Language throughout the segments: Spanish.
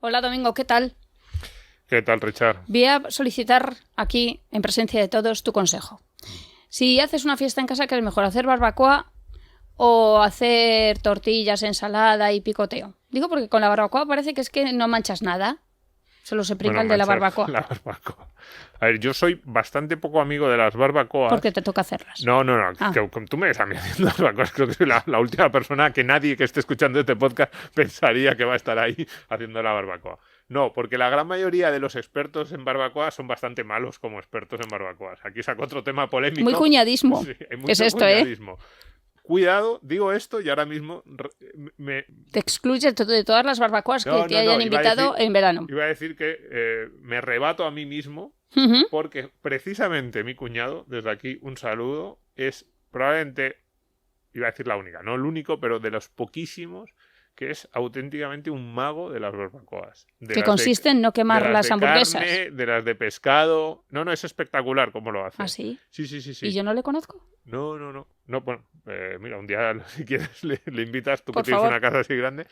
Hola Domingo, ¿qué tal? ¿Qué tal, Richard? Voy a solicitar aquí, en presencia de todos, tu consejo. Si haces una fiesta en casa, ¿qué es mejor? ¿Hacer barbacoa o hacer tortillas, ensalada y picoteo? Digo porque con la barbacoa parece que es que no manchas nada. Solo se pringa el de la barbacoa. La barbacoa. A ver, yo soy bastante poco amigo de las barbacoas. Porque te toca hacerlas. No. Que tú me ves a mí haciendo barbacoas. Creo que soy la última persona que nadie que esté escuchando este podcast pensaría que va a estar ahí haciendo la barbacoa. No, porque la gran mayoría de los expertos en barbacoa son bastante malos como expertos en barbacoas. Aquí saco otro tema polémico. Muy cuñadismo. Sí, hay mucho ¿Qué es esto, cuñadismo. Cuidado, digo esto y ahora mismo te excluyes de todas las barbacoas que te hayan invitado en verano. Iba a decir que me rebato a mí mismo porque precisamente mi cuñado, desde aquí un saludo, es probablemente, iba a decir la única, no el único, pero de los poquísimos que es auténticamente un mago de las barbacoas. Que consiste en no quemar las hamburguesas. Carne, de las de pescado. No, es espectacular cómo lo hace. ¿Ah, sí? Sí. ¿Y yo no le conozco? No, bueno, mira, un día, si quieres, le invitas, tú Por que tienes favor. una casa así grande.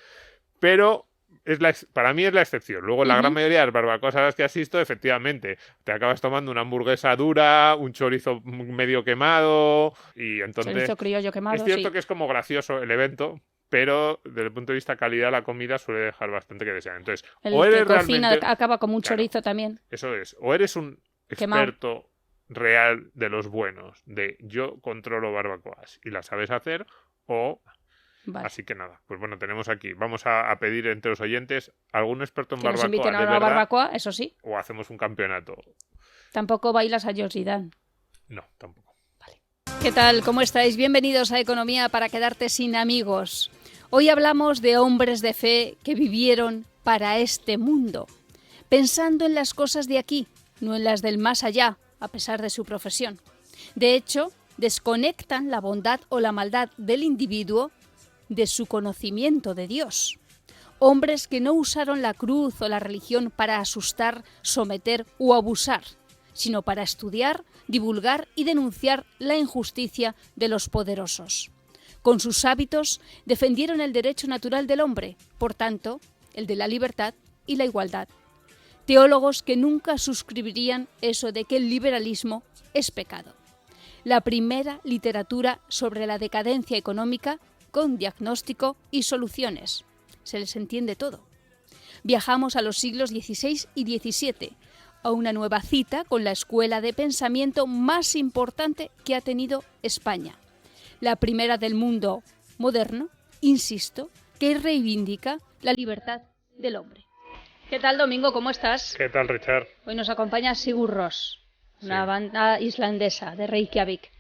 Pero para mí es la excepción. Luego, la gran mayoría de las barbacoas a las que asisto, efectivamente, te acabas tomando una hamburguesa dura, un chorizo medio quemado, y entonces... Chorizo criollo quemado, es cierto sí. que es como gracioso el evento, pero desde el punto de vista calidad la comida suele dejar bastante que desear. Entonces, El o eres que cocina realmente... acaba como un Claro, chorizo también. Eso es. O eres un experto real de los buenos, de yo controlo barbacoas y las sabes hacer, o... Vale. Así que nada, pues bueno, tenemos aquí. Vamos a pedir entre los oyentes algún experto en Que nos barbacoa inviten a de una verdad, barbacoa, eso sí. o hacemos un campeonato. Tampoco bailas a George Dan. No, tampoco. ¿Qué tal? ¿Cómo estáis? Bienvenidos a Economía para quedarte sin amigos. Hoy hablamos de hombres de fe que vivieron para este mundo, pensando en las cosas de aquí, no en las del más allá, a pesar de su profesión. De hecho, desconectan la bondad o la maldad del individuo de su conocimiento de Dios. Hombres que no usaron la cruz o la religión para asustar, someter o abusar, sino para estudiar, divulgar y denunciar la injusticia de los poderosos. Con sus hábitos defendieron el derecho natural del hombre, por tanto, el de la libertad y la igualdad. Teólogos que nunca suscribirían eso de que el liberalismo es pecado. La primera literatura sobre la decadencia económica con diagnóstico y soluciones. Se les entiende todo. Viajamos a los siglos XVI y XVII, a una nueva cita con la escuela de pensamiento más importante que ha tenido España. La primera del mundo moderno, insisto, que reivindica la libertad del hombre. ¿Qué tal, Domingo? ¿Cómo estás? ¿Qué tal, Richard? Hoy nos acompaña Sigur Rós, una banda islandesa de Reykjavik,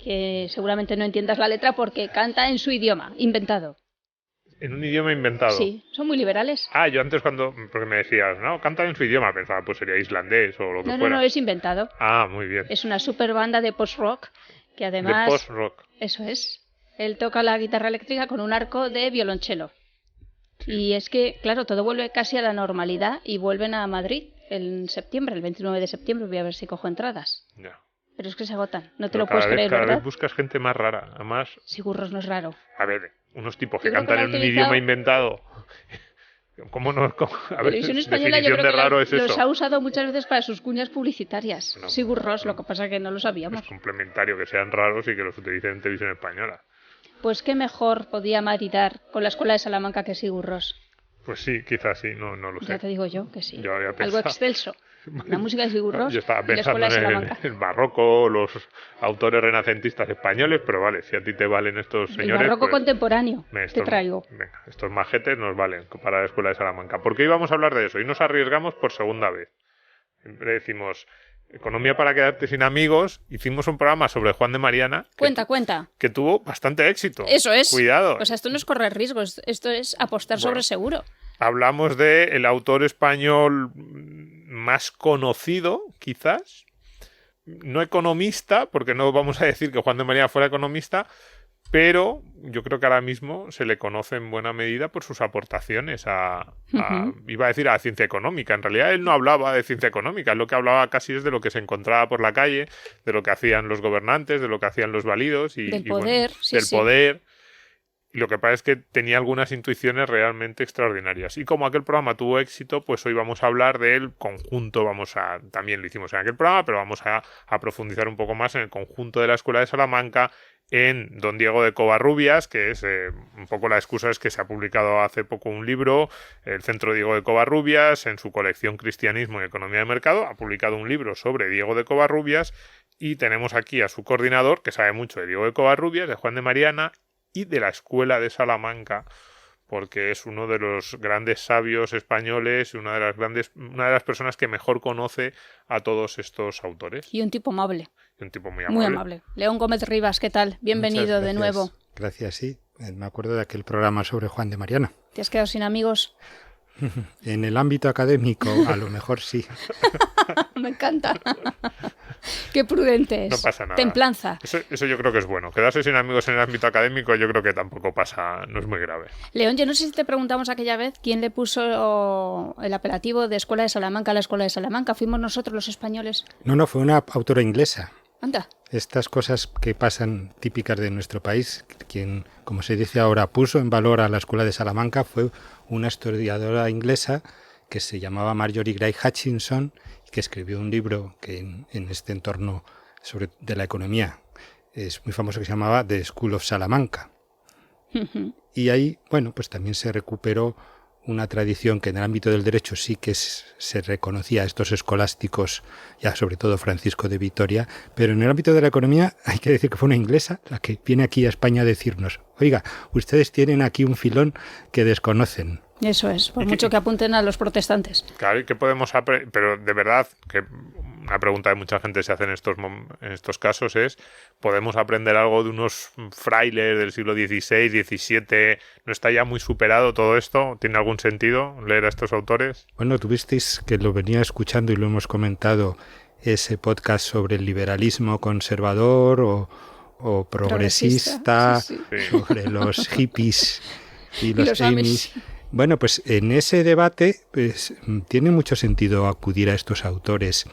que seguramente no entiendas la letra porque canta en su idioma, inventado. ¿En un idioma inventado? Sí, son muy liberales. Yo antes porque me decías, no, canta en su idioma, pensaba, pues sería islandés o lo que fuera. No, es inventado. Muy bien. Es una super banda de post-rock que además... De post-rock. Eso es. Él toca la guitarra eléctrica con un arco de violonchelo. Sí. Y es que, claro, todo vuelve casi a la normalidad y vuelven a Madrid en septiembre, el 29 de septiembre. Voy a ver si cojo entradas. Ya. Pero es que se agotan. No te lo puedes creer, cada ¿verdad? vez buscas gente más rara. Además... Sigur Rós no es raro. A ver, unos tipos que cantan en un idioma inventado. ¿Cómo no? A ver, Televisión Española yo creo que raro es los eso. ha usado muchas veces para sus cuñas publicitarias. No, Sigur Rós, lo que pasa es que no lo sabíamos. Es complementario que sean raros y que los utilicen en Televisión Española. Pues qué mejor podía maridar con la escuela de Salamanca que Sigur Rós. Pues sí, quizás sí, no lo sé. Ya te digo yo que sí. Yo había algo excelso. La música de Sigur Rós yo estaba y la pensando escuela de Salamanca. en el barroco, los autores renacentistas españoles, pero vale, si a ti te valen estos señores... El barroco pues, contemporáneo, te traigo. Venga, estos majetes nos valen para la escuela de Salamanca. ¿Por qué íbamos a hablar de eso? Y nos arriesgamos por segunda vez. Siempre decimos... Economía para quedarte sin amigos. Hicimos un programa sobre Juan de Mariana. Cuenta. Que tuvo bastante éxito. Eso es. Cuidado. O sea, esto no es correr riesgos, esto es apostar sobre seguro. Hablamos de el autor español más conocido, quizás. No economista, porque no vamos a decir que Juan de Mariana fuera economista, pero yo creo que ahora mismo se le conoce en buena medida por sus aportaciones iba a decir a la ciencia económica. En realidad él no hablaba de ciencia económica, lo que hablaba casi es de lo que se encontraba por la calle, de lo que hacían los gobernantes, de lo que hacían los válidos y del poder, del poder. Y lo que pasa es que tenía algunas intuiciones realmente extraordinarias. Y como aquel programa tuvo éxito, pues hoy vamos a hablar del conjunto, también lo hicimos en aquel programa, pero vamos a profundizar un poco más en el conjunto de la Escuela de Salamanca, en don Diego de Covarrubias, que es un poco la excusa es que se ha publicado hace poco un libro, el Centro Diego de Covarrubias, en su colección Cristianismo y Economía de Mercado, ha publicado un libro sobre Diego de Covarrubias, y tenemos aquí a su coordinador, que sabe mucho de Diego de Covarrubias, de Juan de Mariana, y de la Escuela de Salamanca, porque es uno de los grandes sabios españoles y una de las personas que mejor conoce a todos estos autores. Y un tipo amable. Y un tipo muy amable. Muy amable. León Gómez Rivas, ¿qué tal? Bienvenido de nuevo. Gracias, sí. Me acuerdo de aquel programa sobre Juan de Mariana. ¿Te has quedado sin amigos? En el ámbito académico, a lo mejor sí. Me encanta. Qué prudente es. No pasa nada. Templanza. Eso yo creo que es bueno. Quedarse sin amigos en el ámbito académico yo creo que tampoco pasa, no es muy grave. León, yo no sé si te preguntamos aquella vez quién le puso el apelativo de Escuela de Salamanca a la Escuela de Salamanca. ¿Fuimos nosotros los españoles? No, fue una autora inglesa. Anda. Estas cosas que pasan típicas de nuestro país, quien, como se dice ahora, puso en valor a la Escuela de Salamanca fue una historiadora inglesa que se llamaba Marjorie Gray Hutchinson, que escribió un libro que en este entorno de la economía es muy famoso, que se llamaba The School of Salamanca. Y ahí, bueno, pues también se recuperó una tradición que en el ámbito del derecho sí que se reconocía a estos escolásticos, ya sobre todo Francisco de Vitoria, pero en el ámbito de la economía hay que decir que fue una inglesa la que viene aquí a España a decirnos, oiga, ustedes tienen aquí un filón que desconocen. Eso es, por mucho que apunten a los protestantes. Claro, ¿y qué podemos aprender? Pero de verdad, que una pregunta que mucha gente se hace en estos casos es, ¿podemos aprender algo de unos frailes del siglo XVI, XVII? ¿No está ya muy superado todo esto? ¿Tiene algún sentido leer a estos autores? Bueno, tuvisteis, que lo venía escuchando y lo hemos comentado, ese podcast sobre el liberalismo conservador o progresista, sí. sobre los hippies y los Amish. Bueno, pues en ese debate pues, tiene mucho sentido acudir a estos autores.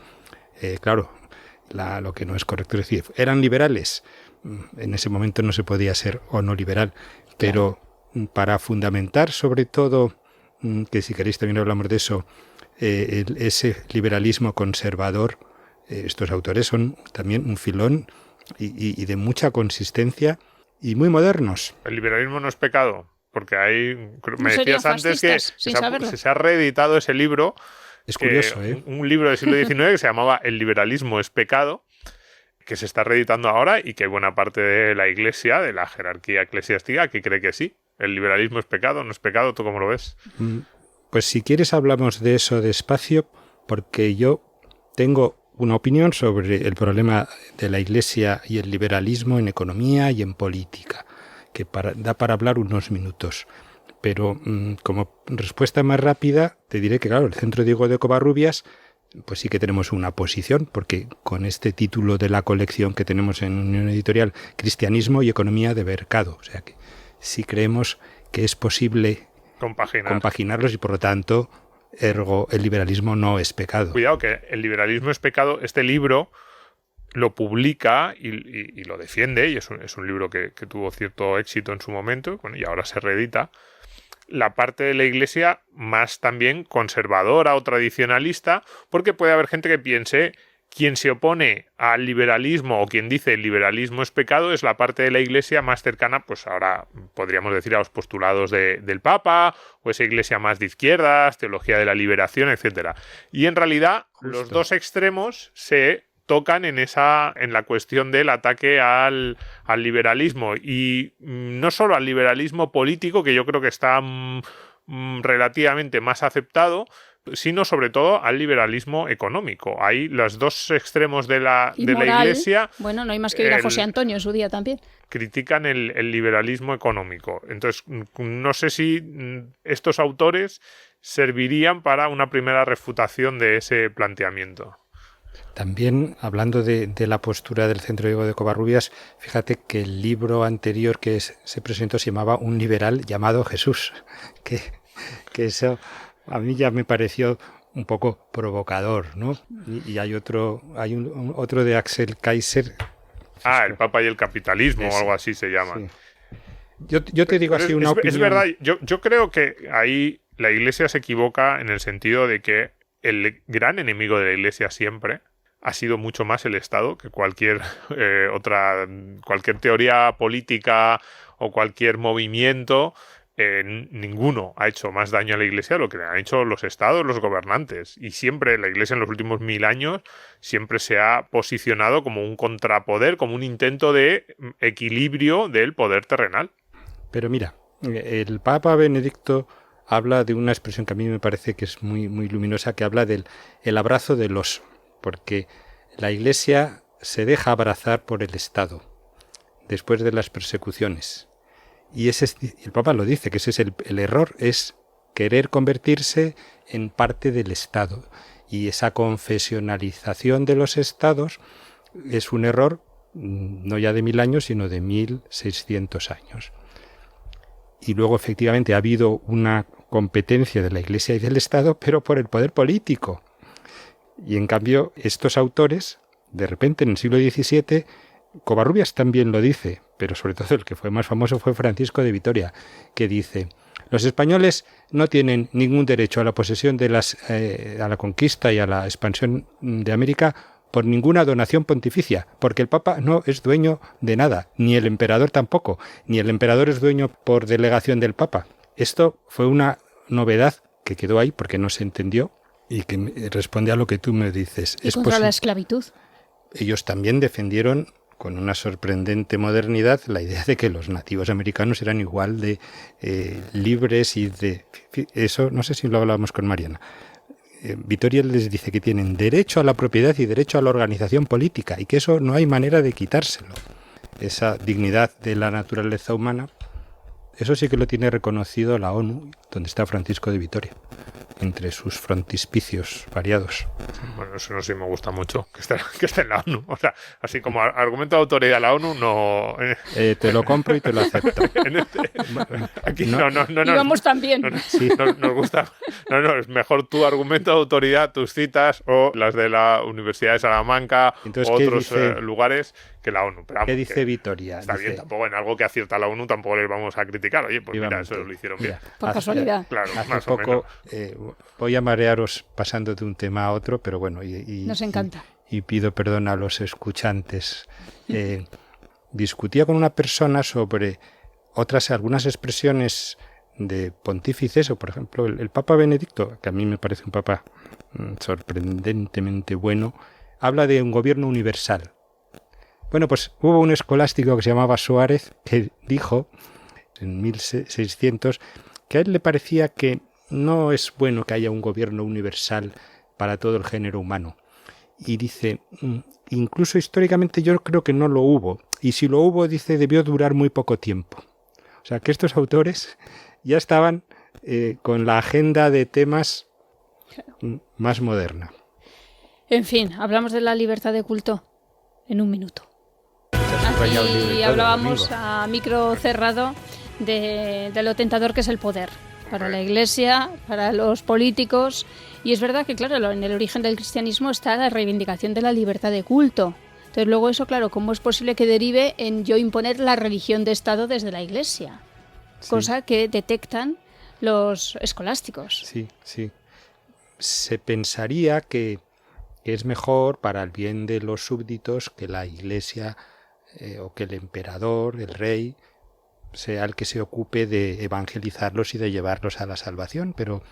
Claro, lo que no es correcto es decir, ¿eran liberales? En ese momento no se podía ser o no liberal, pero para fundamentar sobre todo, que si queréis también hablamos de eso, ese liberalismo conservador, estos autores son también un filón y de mucha consistencia y muy modernos. ¿El liberalismo no es pecado? Porque me decías antes que se ha reeditado ese libro. Es curioso, un libro del siglo XIX que se llamaba El liberalismo es pecado, que se está reeditando ahora y que buena parte de la Iglesia, de la jerarquía eclesiástica, que cree que sí. ¿El liberalismo es pecado? ¿No es pecado? ¿Tú cómo lo ves? Pues si quieres hablamos de eso despacio, porque yo tengo una opinión sobre el problema de la Iglesia y el liberalismo en economía y en política, que da para hablar unos minutos. Pero como respuesta más rápida, te diré que, claro, el Centro Diego de Covarrubias, pues sí que tenemos una posición, porque con este título de la colección que tenemos en Unión Editorial, Cristianismo y Economía de Mercado, o sea que sí creemos que es posible compaginarlos y, por lo tanto, ergo, el liberalismo no es pecado. Cuidado, que el liberalismo es pecado. Este libro lo publica y lo defiende, y es un libro que tuvo cierto éxito en su momento, y ahora se reedita, la parte de la Iglesia más también conservadora o tradicionalista, porque puede haber gente que piense, quien se opone al liberalismo o quien dice el liberalismo es pecado es la parte de la Iglesia más cercana, pues ahora podríamos decir a los postulados del Papa, o esa Iglesia más de izquierdas, teología de la liberación, etcétera. Y en realidad los dos extremos se tocan en la cuestión del ataque al liberalismo, y no solo al liberalismo político, que yo creo que está relativamente más aceptado, sino sobre todo al liberalismo económico. Hay los dos extremos de la Iglesia. Bueno, no hay más que ir a José Antonio en su día también. Critican el liberalismo económico. Entonces, no sé si estos autores servirían para una primera refutación de ese planteamiento. También, hablando de la postura del Centro Diego de Covarrubias, fíjate que el libro anterior que se presentó se llamaba Un liberal llamado Jesús, que eso a mí ya me pareció un poco provocador, ¿no? Y hay otro de Axel Kaiser. El Papa y el capitalismo, o algo así se llama. Sí. Yo te digo así una opinión. Es verdad, yo creo que ahí la Iglesia se equivoca en el sentido de que el gran enemigo de la Iglesia siempre ha sido mucho más el Estado que cualquier cualquier teoría política o cualquier movimiento. Ninguno ha hecho más daño a la Iglesia de lo que han hecho los estados, los gobernantes. Y siempre la Iglesia en los últimos 1000 años siempre se ha posicionado como un contrapoder, como un intento de equilibrio del poder terrenal. Pero mira, el Papa Benedicto habla de una expresión que a mí me parece que es muy, muy luminosa, que habla del el abrazo del oso, porque la Iglesia se deja abrazar por el Estado después de las persecuciones. Y el Papa lo dice, que ese es el error, es querer convertirse en parte del Estado. Y esa confesionalización de los Estados es un error no ya de 1000 años, sino de 1600 años. Y luego efectivamente ha habido una competencia de la Iglesia y del Estado, pero por el poder político. Y en cambio estos autores, de repente en el siglo XVII, Covarrubias también lo dice, pero sobre todo el que fue más famoso fue Francisco de Vitoria, que dice: los españoles no tienen ningún derecho a la posesión de a la conquista y a la expansión de América por ninguna donación pontificia, porque el Papa no es dueño de nada, ni el emperador tampoco, ni el emperador es dueño por delegación del Papa. Esto fue una novedad que quedó ahí porque no se entendió y que responde a lo que tú me dices. ¿Y contra la esclavitud? Ellos también defendieron con una sorprendente modernidad la idea de que los nativos americanos eran igual de libres y de... Eso no sé si lo hablábamos con Mariana. Vitoria les dice que tienen derecho a la propiedad y derecho a la organización política y que eso no hay manera de quitárselo. Esa dignidad de la naturaleza humana, eso sí que lo tiene reconocido la ONU, donde está Francisco de Vitoria, entre sus frontispicios variados. Bueno, eso no sé si me gusta mucho, que esté en la ONU. O sea, así como argumento de autoridad, la ONU no... te lo compro y te lo acepto. Aquí no. Y vamos también. Sí. Nos gusta. No, es mejor tu argumento de autoridad, tus citas o las de la Universidad de Salamanca o otros lugares que la ONU. Pero, ¿qué dice Vitoria? Está bien, tampoco en algo que acierta la ONU tampoco les vamos a criticar. Oye, pues mira, eso lo hicieron bien. Por casualidad. Claro, hace poco voy a marearos pasando de un tema a otro, pero bueno, nos encanta. Y pido perdón a los escuchantes. Discutía con una persona sobre algunas expresiones de pontífices, o por ejemplo el Papa Benedicto, que a mí me parece un papa sorprendentemente bueno, habla de un gobierno universal. Bueno, pues hubo un escolástico que se llamaba Suárez que dijo en 1600 que a él le parecía que no es bueno que haya un gobierno universal para todo el género humano. Y dice, incluso históricamente yo creo que no lo hubo. Y si lo hubo, dice, debió durar muy poco tiempo. O sea, que estos autores ya estaban con la agenda de temas más moderna. En fin, hablamos de la libertad de culto en un minuto. Aquí hablábamos a micro cerrado de lo tentador que es el poder para la Iglesia, para los políticos. Y es verdad que, claro, en el origen del cristianismo está la reivindicación de la libertad de culto. Entonces, luego eso, claro, ¿cómo es posible que derive en yo imponer la religión de Estado desde la Iglesia? Sí. Cosa que detectan los escolásticos. Sí. Se pensaría que es mejor para el bien de los súbditos que la Iglesia o que el emperador, el rey, sea el que se ocupe de evangelizarlos y de llevarlos a la salvación, pero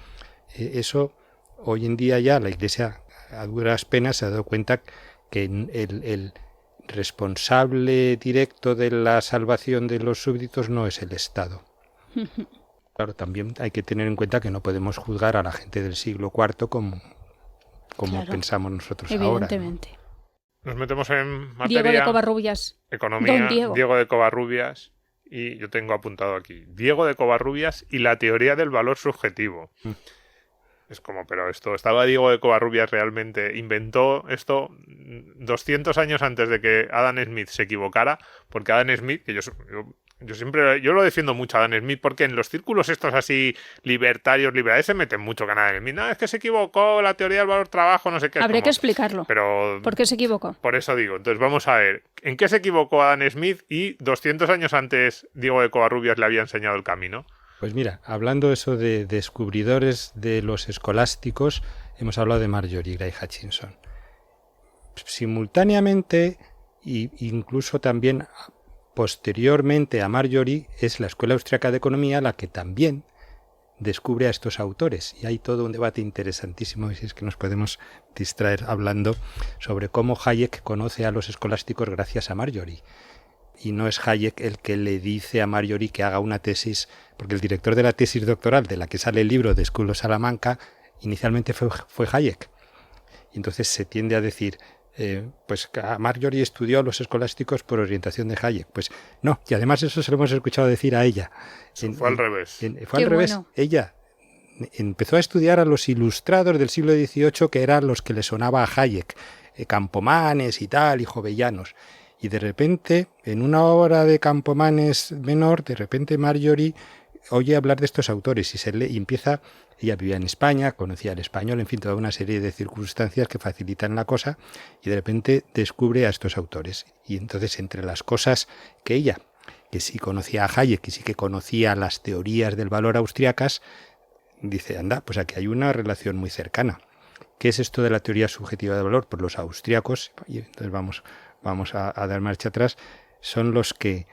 eso hoy en día ya la Iglesia a duras penas se ha dado cuenta que el responsable directo de la salvación de los súbditos no es el Estado. Claro, también hay que tener en cuenta que no podemos juzgar a la gente del siglo IV como claro, pensamos nosotros evidentemente. Ahora, ¿no? Nos metemos en materia. Diego de Covarrubias. Economía. Diego de Covarrubias. Y yo tengo apuntado aquí, Diego de Covarrubias y la teoría del valor subjetivo. Es como, pero ¿estaba Diego de Covarrubias realmente? ¿Inventó esto 200 años antes de que Adam Smith se equivocara? Porque Adam Smith, que yo Yo lo defiendo mucho a Adam Smith porque en los círculos estos así libertarios, liberales, se meten mucho con Adam Smith. No, es que se equivocó, la teoría del valor trabajo, no sé qué. Habría que explicarlo. Pero ¿por qué se equivocó? Por eso digo. Entonces vamos a ver, ¿en qué se equivocó Adam Smith y 200 años antes Diego de Covarrubias le había enseñado el camino? Pues mira, hablando eso de descubridores de los escolásticos, hemos hablado de Marjorie Gray Hutchinson. Simultáneamente, e incluso también posteriormente a Marjorie, es la Escuela Austriaca de Economía la que también descubre a estos autores. Y hay todo un debate interesantísimo, y si es que nos podemos distraer hablando sobre cómo Hayek conoce a los escolásticos gracias a Marjorie. Y no es Hayek el que le dice a Marjorie que haga una tesis, porque el director de la tesis doctoral de la que sale el libro de School of Salamanca inicialmente fue Hayek. Y entonces se tiende a decir, pues a Marjorie estudió a los escolásticos por orientación de Hayek. Pues no, y además eso se lo hemos escuchado decir a ella. Fue al revés. Fue al revés. Bueno. Ella empezó a estudiar a los ilustrados del siglo XVIII, que eran los que le sonaba a Hayek, Campomanes y tal, y Jovellanos. Y de repente, en una obra de Campomanes menor, de repente Marjorie oye hablar de estos autores y empieza. Ella vivía en España, conocía el español, en fin, toda una serie de circunstancias que facilitan la cosa, y de repente descubre a estos autores. Y entonces, entre las cosas que ella, que sí conocía a Hayek y sí que conocía las teorías del valor austriacas, dice, anda, pues aquí hay una relación muy cercana. ¿Qué es esto de la teoría subjetiva del valor? Pues los austriacos, y entonces vamos a dar marcha atrás, son los que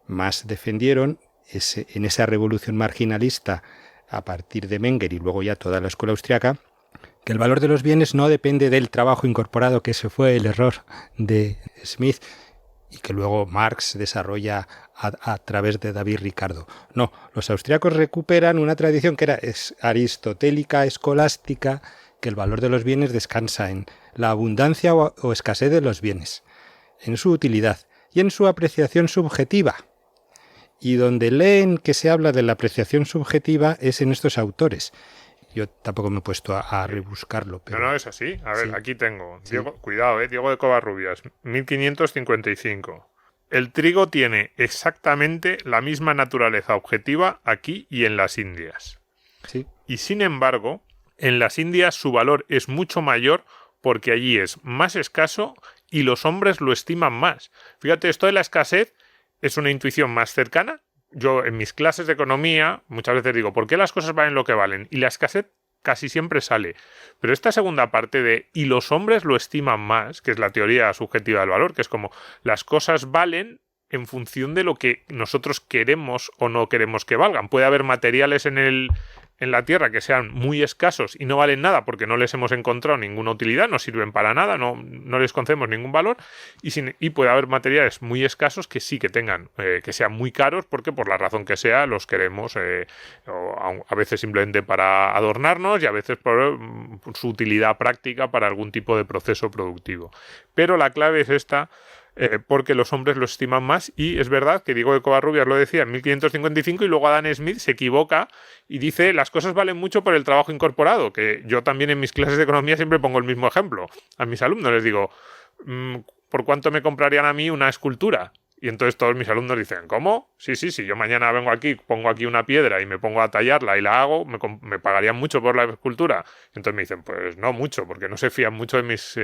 más defendieron en esa revolución marginalista a partir de Menger y luego ya toda la escuela austriaca, que el valor de los bienes no depende del trabajo incorporado, que ese fue el error de Smith y que luego Marx desarrolla a través de David Ricardo. No, los austriacos recuperan una tradición que era aristotélica, escolástica, que el valor de los bienes descansa en la abundancia o escasez de los bienes, en su utilidad y en su apreciación subjetiva. Y donde leen que se habla de la apreciación subjetiva es en estos autores. Yo tampoco me he puesto a rebuscarlo. Pero... No, es así. A ver, sí. Aquí tengo. Sí. Diego, cuidado, Diego de Covarrubias, 1555. El trigo tiene exactamente la misma naturaleza objetiva aquí y en las Indias. Sí. Y sin embargo, en las Indias su valor es mucho mayor porque allí es más escaso y los hombres lo estiman más. Fíjate, esto de la escasez es una intuición más cercana. Yo en mis clases de economía muchas veces digo, ¿por qué las cosas valen lo que valen? Y la escasez casi siempre sale. Pero esta segunda parte de y los hombres lo estiman más, que es la teoría subjetiva del valor, que es como las cosas valen en función de lo que nosotros queremos o no queremos que valgan. Puede haber materiales en la Tierra que sean muy escasos y no valen nada porque no les hemos encontrado ninguna utilidad, no sirven para nada, no les concedemos ningún valor, y puede haber materiales muy escasos que sí que tengan, que sean muy caros porque por la razón que sea los queremos, a veces simplemente para adornarnos y a veces por su utilidad práctica para algún tipo de proceso productivo. Pero la clave es esta, porque los hombres lo estiman más, y es verdad que Diego de Covarrubias lo decía en 1555 y luego Adam Smith se equivoca y dice las cosas valen mucho por el trabajo incorporado, que yo también en mis clases de economía siempre pongo el mismo ejemplo. A mis alumnos les digo, ¿por cuánto me comprarían a mí una escultura? Y entonces todos mis alumnos dicen, ¿cómo? Sí, yo mañana vengo aquí, pongo aquí una piedra y me pongo a tallarla y la hago, me pagarían mucho por la escultura. Y entonces me dicen, pues no mucho, porque no se fían mucho de mis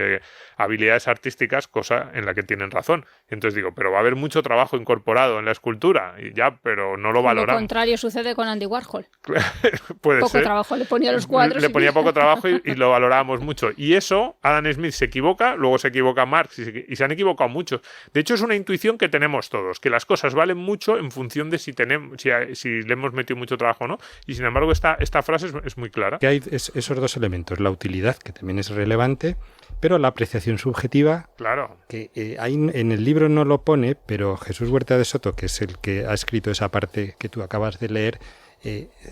habilidades artísticas, cosa en la que tienen razón. Y entonces digo, pero va a haber mucho trabajo incorporado en la escultura, y ya, pero no lo valoramos. Lo contrario sucede con Andy Warhol. Puede poco ser. Trabajo, le ponía los cuadros. Le ponía poco trabajo y lo valorábamos mucho. Y eso, Adam Smith se equivoca, luego se equivoca Marx y se han equivocado muchos. De hecho, es una intuición que tenemos todos, que las cosas valen mucho en función de si le hemos metido mucho trabajo o no, y sin embargo esta frase es muy clara. Que hay esos dos elementos, la utilidad, que también es relevante, pero la apreciación subjetiva, claro, que ahí en el libro no lo pone, pero Jesús Huerta de Soto, que es el que ha escrito esa parte que tú acabas de leer,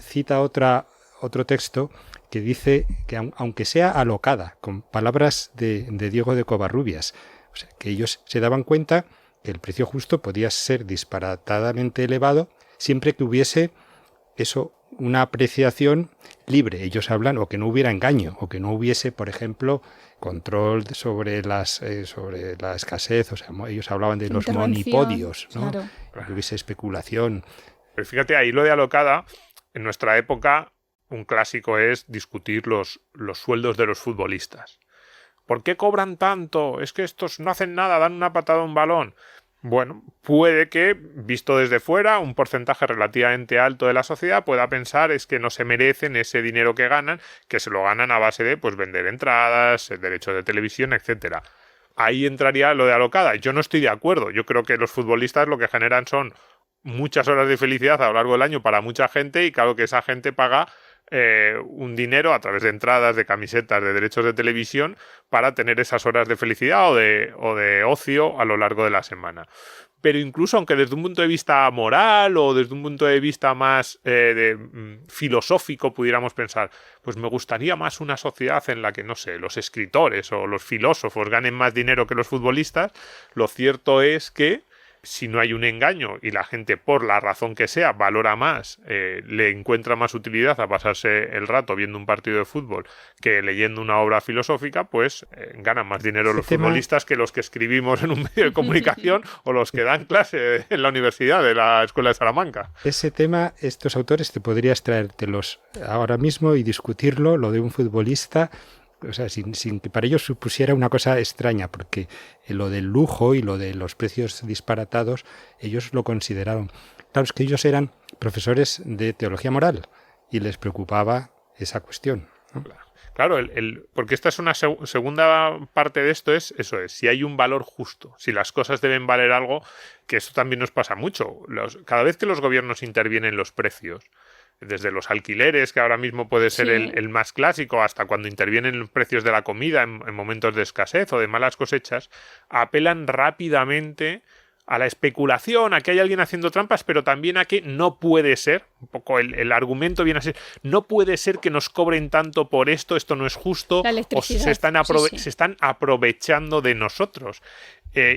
cita otro texto que dice que aunque sea alocada, con palabras de Diego de Covarrubias, o sea, que ellos se daban cuenta que el precio justo podía ser disparatadamente elevado siempre que hubiese una apreciación libre. Ellos hablan, o que no hubiera engaño, o que no hubiese, por ejemplo, control sobre la escasez. O sea, ellos hablaban de los monopodios, ¿no? Claro. Que hubiese especulación. Pero fíjate, ahí lo de alocada, en nuestra época, un clásico es discutir los sueldos de los futbolistas. ¿Por qué cobran tanto? Es que estos no hacen nada, dan una patada a un balón. Bueno, puede que, visto desde fuera, un porcentaje relativamente alto de la sociedad pueda pensar es que no se merecen ese dinero que ganan, que se lo ganan a base de pues vender entradas, derechos de televisión, etcétera. Ahí entraría lo de alocada. Yo no estoy de acuerdo. Yo creo que los futbolistas lo que generan son muchas horas de felicidad a lo largo del año para mucha gente, y claro que esa gente paga un dinero a través de entradas, de camisetas, de derechos de televisión para tener esas horas de felicidad o de ocio a lo largo de la semana. Pero incluso aunque desde un punto de vista moral o desde un punto de vista más filosófico pudiéramos pensar, pues me gustaría más una sociedad en la que, no sé, los escritores o los filósofos ganen más dinero que los futbolistas, lo cierto es que si no hay un engaño y la gente, por la razón que sea, valora más, le encuentra más utilidad a pasarse el rato viendo un partido de fútbol que leyendo una obra filosófica, pues ganan más dinero los futbolistas que los que escribimos en un medio de comunicación o los que dan clase en la universidad de la Escuela de Salamanca. Ese tema, estos autores, te podrías traértelos ahora mismo y discutirlo, lo de un futbolista. O sea, sin que para ellos supusiera una cosa extraña, porque lo del lujo y lo de los precios disparatados, ellos lo consideraron. Claro, es que ellos eran profesores de teología moral y les preocupaba esa cuestión, ¿no? Claro, porque esta es una segunda parte de esto, es si hay un valor justo, si las cosas deben valer algo, que eso también nos pasa mucho. Cada vez que los gobiernos intervienen en los precios, desde los alquileres, que ahora mismo puede ser el más clásico, hasta cuando intervienen los precios de la comida en momentos de escasez o de malas cosechas, apelan rápidamente a la especulación, a que hay alguien haciendo trampas, pero también a que no puede ser, un poco el argumento viene a ser, no puede ser que nos cobren tanto por esto no es justo, o se están aprovechando de nosotros.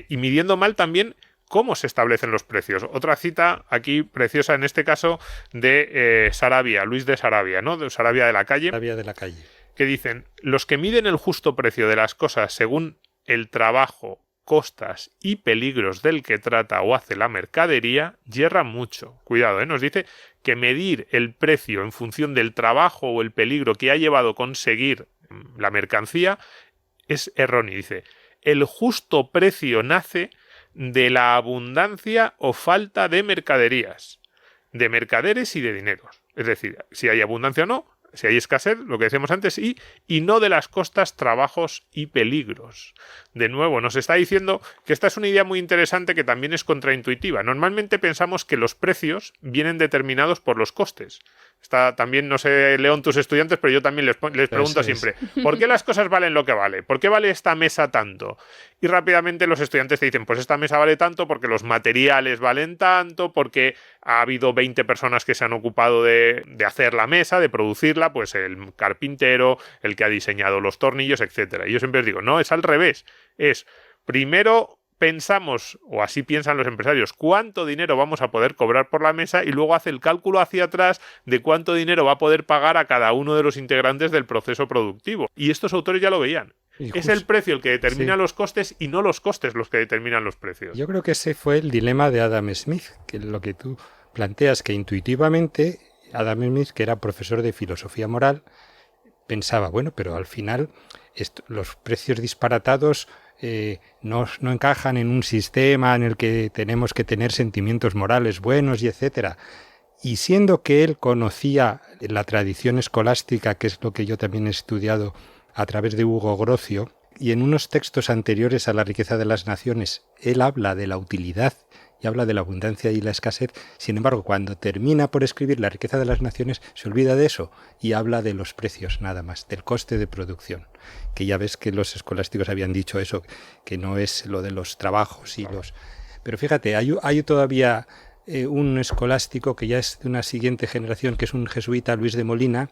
Y midiendo mal también cómo se establecen los precios. Otra cita aquí preciosa, en este caso, de Sarabia, Luis de Sarabia, ¿no? De Sarabia de la Calle. Sarabia de la Calle. Que dicen, los que miden el justo precio de las cosas según el trabajo, costas y peligros del que trata o hace la mercadería, yerran mucho. Cuidado, nos dice que medir el precio en función del trabajo o el peligro que ha llevado a conseguir la mercancía es erróneo. Dice, el justo precio nace de la abundancia o falta de mercaderías, de mercaderes y de dineros. Es decir, si hay abundancia o no, si hay escasez, lo que decíamos antes, y no de las costas, trabajos y peligros. De nuevo, nos está diciendo que esta es una idea muy interesante que también es contraintuitiva. Normalmente pensamos que los precios vienen determinados por los costes. También, no sé, León, tus estudiantes, pero yo también les pregunto siempre, ¿por qué las cosas valen lo que vale? ¿Por qué vale esta mesa tanto? Y rápidamente los estudiantes te dicen, pues esta mesa vale tanto porque los materiales valen tanto, porque ha habido 20 personas que se han ocupado de hacer la mesa, de producirla, pues el carpintero, el que ha diseñado los tornillos, etcétera. Y yo siempre les digo, no, es al revés. Es, primero pensamos, o así piensan los empresarios, cuánto dinero vamos a poder cobrar por la mesa y luego hace el cálculo hacia atrás de cuánto dinero va a poder pagar a cada uno de los integrantes del proceso productivo. Y estos autores ya lo veían. Es el precio el que determina los costes y no los costes los que determinan los precios. Yo creo que ese fue el dilema de Adam Smith, que lo que tú planteas, que intuitivamente Adam Smith, que era profesor de filosofía moral, pensaba, bueno, pero al final los precios disparatados no encajan en un sistema en el que tenemos que tener sentimientos morales buenos y etcétera. Y siendo que él conocía la tradición escolástica, que es lo que yo también he estudiado a través de Hugo Grocio, y en unos textos anteriores a La riqueza de las naciones, él habla de la utilidad y habla de la abundancia y la escasez. Sin embargo, cuando termina por escribir La riqueza de las naciones, se olvida de eso y habla de los precios nada más, del coste de producción. Que ya ves que los escolásticos habían dicho eso, que no es lo de los trabajos y los... Pero fíjate, hay todavía un escolástico que ya es de una siguiente generación, que es un jesuita, Luis de Molina,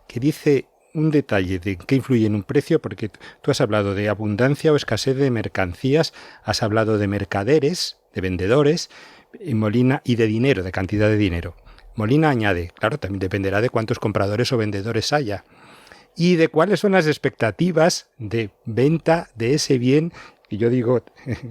que dice un detalle de qué influye en un precio, porque tú has hablado de abundancia o escasez de mercancías, has hablado de mercaderes, de vendedores, en Molina, y de dinero, de cantidad de dinero. Molina añade, claro, también dependerá de cuántos compradores o vendedores haya y de cuáles son las expectativas de venta de ese bien. Y yo digo,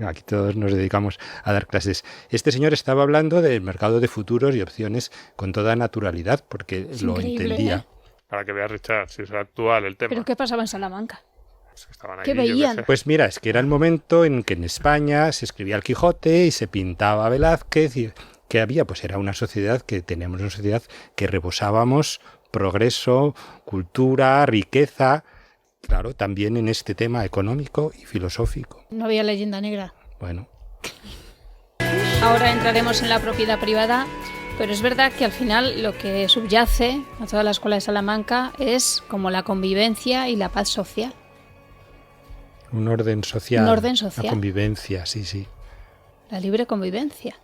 aquí todos nos dedicamos a dar clases, este señor estaba hablando del mercado de futuros y opciones con toda naturalidad, porque Es lo increíble, entendía. ¿eh? Para que veas, Richard, si es actual el tema. ¿Pero qué pasaba en Salamanca? Pues que estaban ¿Qué allí, yo veían? sé. Pues mira, es que era el momento en que en España se escribía el Quijote y se pintaba Velázquez y que había, pues era una sociedad que teníamos una sociedad que rebosábamos progreso, cultura, riqueza, claro, también en este tema económico y filosófico. No había leyenda negra. Bueno, Ahora entraremos en la propiedad privada, pero es verdad que al final lo que subyace a toda la escuela de Salamanca es como la convivencia y la paz social. un orden social, Un orden social. la convivencia, sí, sí. La libre convivencia.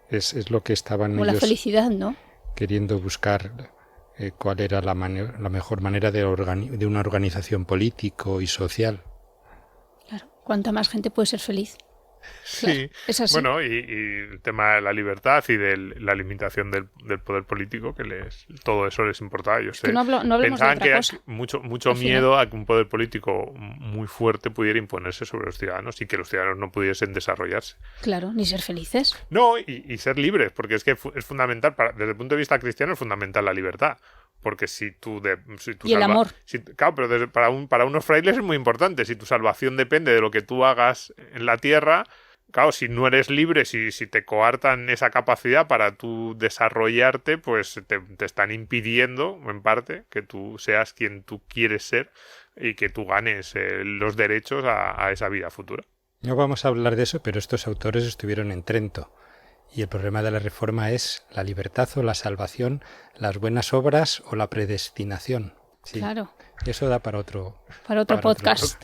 Es lo que estaban Como la ellos felicidad, ¿no? queriendo buscar, cuál era la mejor manera de una organización político y social. Claro. ¿Cuánta más gente puede ser feliz? Claro, Sí, es así. bueno, y el tema de la libertad y de la limitación del poder político, todo eso les importaba. Yo sé, que no hablemos de pensaban otra que cosa. mucho Al final. miedo a que un poder político muy fuerte pudiera imponerse sobre los ciudadanos y que los ciudadanos no pudiesen desarrollarse. Claro, ni ser felices. No, y ser libres, porque es que es fundamental, desde el punto de vista cristiano es fundamental la libertad. Porque si tú Y el amor. Claro, pero para unos frailes es muy importante. Si tu salvación depende de lo que tú hagas en la tierra, claro, si no eres libre, si te coartan esa capacidad para tú desarrollarte, pues te están impidiendo, en parte, que tú seas quien tú quieres ser y que tú ganes los derechos a esa vida futura. No vamos a hablar de eso, pero estos autores estuvieron en Trento. Y el problema de la reforma es la libertad o la salvación, las buenas obras o la predestinación. Sí, Claro. eso da para otro Podcast.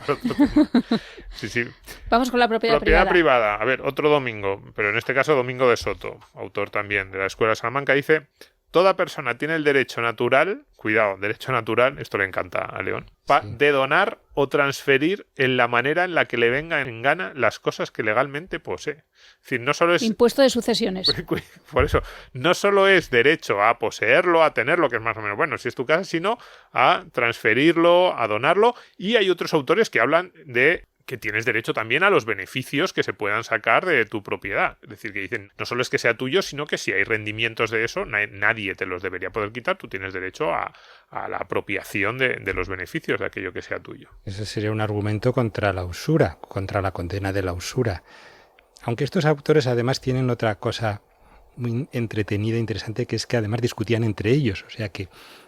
Sí, sí. Vamos con la propiedad Propiedad privada. privada. A ver, otro Domingo, pero en este caso Domingo de Soto, autor también de la Escuela de Salamanca, dice: toda persona tiene el derecho natural, cuidado, derecho natural, esto le encanta a León, de donar o transferir en la manera en la que le venga en gana las cosas que legalmente posee. Es decir, no solo es... Impuesto de sucesiones. Por eso, no solo es derecho a poseerlo, a tenerlo, que es más o menos bueno si es tu casa, sino a transferirlo, a donarlo. Y hay otros autores que hablan de que tienes derecho también a los beneficios que se puedan sacar de tu propiedad. Es decir, que dicen, no solo es que sea tuyo, sino que si hay rendimientos de eso, nadie te los debería poder quitar. Tú tienes derecho a la apropiación de los beneficios de aquello que sea tuyo. Ese sería un argumento contra la usura, contra la condena de la usura. Aunque estos autores además tienen otra cosa muy entretenida e interesante, que es que además discutían entre ellos. O sea que